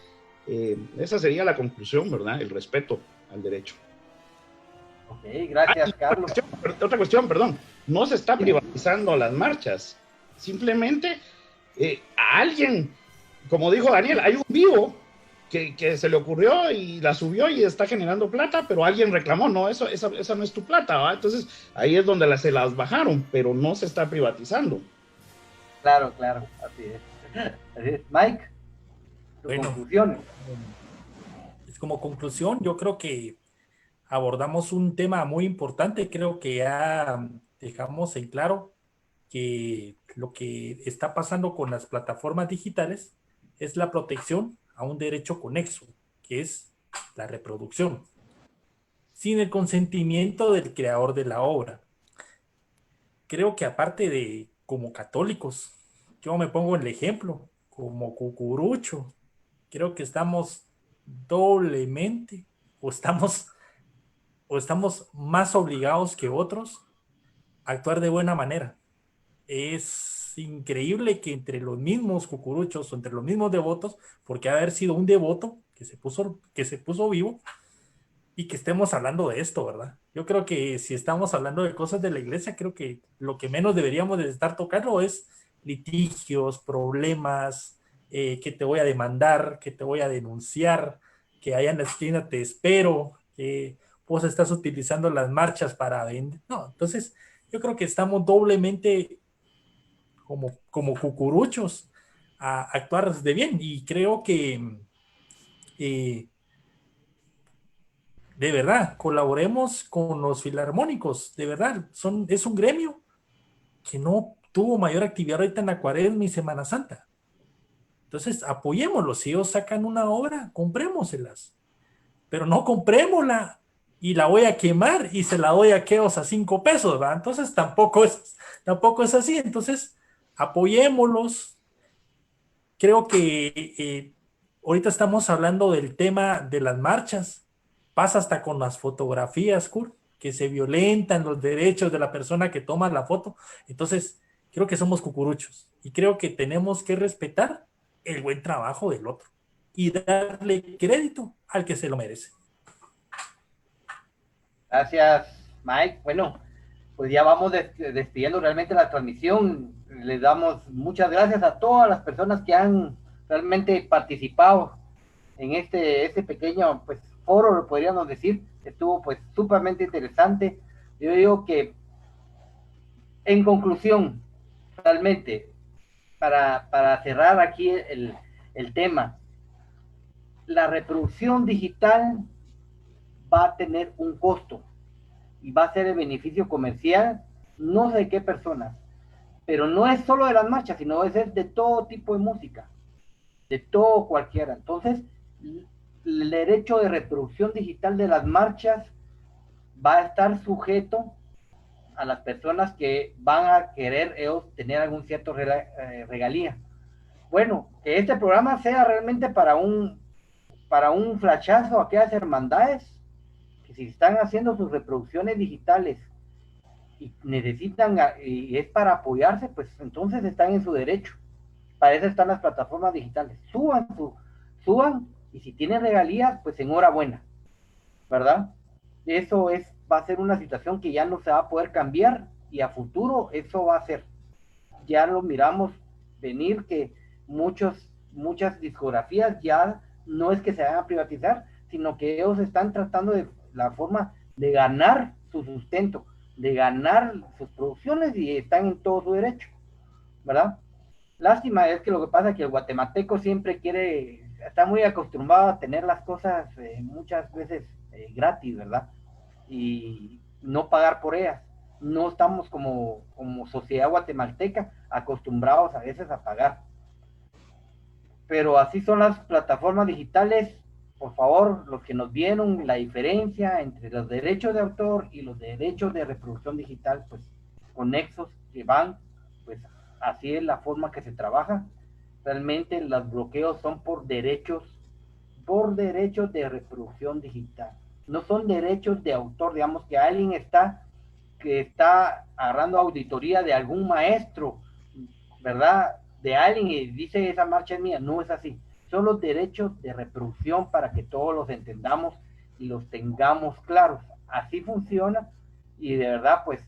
esa sería la conclusión, ¿verdad? El respeto al derecho. Ok, gracias, Carlos. Otra cuestión, perdón. No se está privatizando las marchas. Simplemente a alguien, como dijo Daniel, hay un vivo que se le ocurrió y la subió y está generando plata, pero alguien reclamó, no, esa no es tu plata, ¿va? Entonces, ahí es donde se las bajaron, pero no se está privatizando. Claro, así es. Mike, tu conclusión. Como conclusión, yo creo que abordamos un tema muy importante. Creo que ya dejamos en claro que lo que está pasando con las plataformas digitales es la protección a un derecho conexo, que es la reproducción. sin el consentimiento del creador de la obra. Creo que aparte de como católicos, yo me pongo el ejemplo, como cucurucho, creo que estamos doblemente o estamos más obligados que otros a actuar de buena manera. Es increíble que entre los mismos cucuruchos o entre los mismos devotos, porque haber sido un devoto que se puso vivo y que estemos hablando de esto, ¿verdad? Yo creo que si estamos hablando de cosas de la iglesia, creo que lo que menos deberíamos de estar tocando es litigios, problemas, que te voy a demandar, que te voy a denunciar, que allá en la esquina te espero, que vos estás utilizando las marchas para vender. No, entonces yo creo que estamos doblemente como cucuruchos a actuar de bien y creo que eh, de verdad, colaboremos con los filarmónicos, de verdad, es un gremio que no tuvo mayor actividad ahorita en la Cuaresma y Semana Santa. Entonces, apoyémoslos. Si ellos sacan una obra, comprémoselas. Pero no comprémosla y la voy a quemar y se la doy a Keos a 5 pesos, ¿verdad? Entonces, tampoco es así. Entonces, apoyémoslos. Creo que ahorita estamos hablando del tema de las marchas. Pasa hasta con las fotografías, Kurt, que se violentan los derechos de la persona que toma la foto. Entonces, creo que somos cucuruchos y creo que tenemos que respetar el buen trabajo del otro y darle crédito al que se lo merece. Gracias, Mike. Bueno, pues ya vamos despidiendo realmente la transmisión. Les damos muchas gracias a todas las personas que han realmente participado en este pequeño pues foro, lo podríamos decir. Estuvo pues sumamente interesante. Yo digo que en conclusión, realmente, para cerrar aquí el tema, la reproducción digital va a tener un costo y va a ser el beneficio comercial, no sé de qué personas, pero no es solo de las marchas, sino es de todo tipo de música, de todo cualquiera. Entonces, el derecho de reproducción digital de las marchas va a estar sujeto a las personas que van a querer ellos tener algún cierto regalía. Bueno, que este programa sea realmente para un flashazo a aquellas hermandades que si están haciendo sus reproducciones digitales y necesitan, y es para apoyarse, pues entonces están en su derecho. Para eso están las plataformas digitales. Suban, y si tienen regalías, pues enhorabuena, ¿verdad? Eso va a ser una situación que ya no se va a poder cambiar y a futuro eso va a ser. Ya lo miramos venir que muchas discografías ya no es que se vayan a privatizar, sino que ellos están tratando de la forma de ganar su sustento, de ganar sus producciones y están en todo su derecho, ¿verdad? Lástima es que lo que pasa es que el guatemalteco siempre está muy acostumbrado a tener las cosas muchas veces gratis, ¿verdad? Y no pagar por ellas. No estamos como sociedad guatemalteca acostumbrados a veces a pagar. Pero así son las plataformas digitales. Por favor, los que nos vieron la diferencia entre los derechos de autor y los derechos de reproducción digital, pues conexos que van, pues así es la forma que se trabaja. Realmente los bloqueos son por derechos de reproducción digital. No son derechos de autor, digamos que alguien que está agarrando auditoría de algún maestro, ¿verdad? De alguien y dice esa marcha es mía. No es así. Son los derechos de reproducción para que todos los entendamos y los tengamos claros. Así funciona y de verdad pues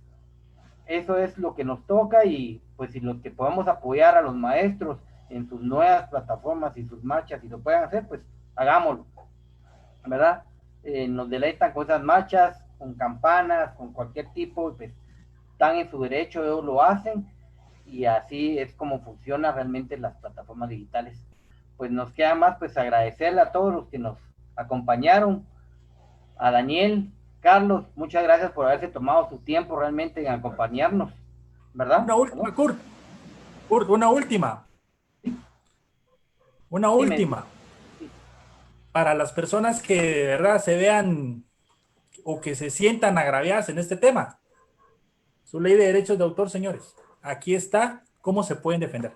eso es lo que nos toca y pues si los que podemos apoyar a los maestros en sus nuevas plataformas y sus marchas y lo pueden hacer, pues hagámoslo, ¿verdad? Nos deleitan con esas marchas, con campanas, con cualquier tipo, pues están en su derecho, ellos lo hacen y así es como funcionan realmente las plataformas digitales. Pues nos queda más pues agradecerle a todos los que nos acompañaron, a Daniel, Carlos, muchas gracias por haberse tomado su tiempo realmente en acompañarnos, ¿verdad? Una última, Kurt, una última. Una última. Para las personas que de verdad se vean o que se sientan agraviadas en este tema. Su ley de derechos de autor, señores. Aquí está cómo se pueden defender.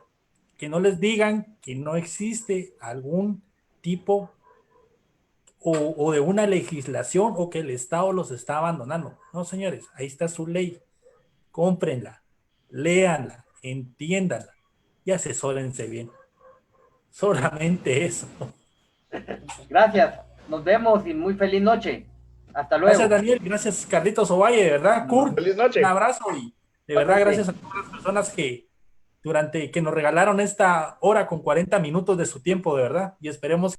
Que no les digan que no existe algún tipo o de una legislación o que el Estado los está abandonando. No, señores, ahí está su ley. Cómprenla, léanla, entiéndanla y asesórense bien. Solamente eso. Gracias. Nos vemos y muy feliz noche. Hasta luego. Gracias, Daniel. Gracias, Carlitos Ovalle, de verdad. Kurt, Feliz noche. un abrazo y de verdad gracias a todas las personas que nos regalaron esta hora con 40 minutos de su tiempo, de verdad. Y esperemos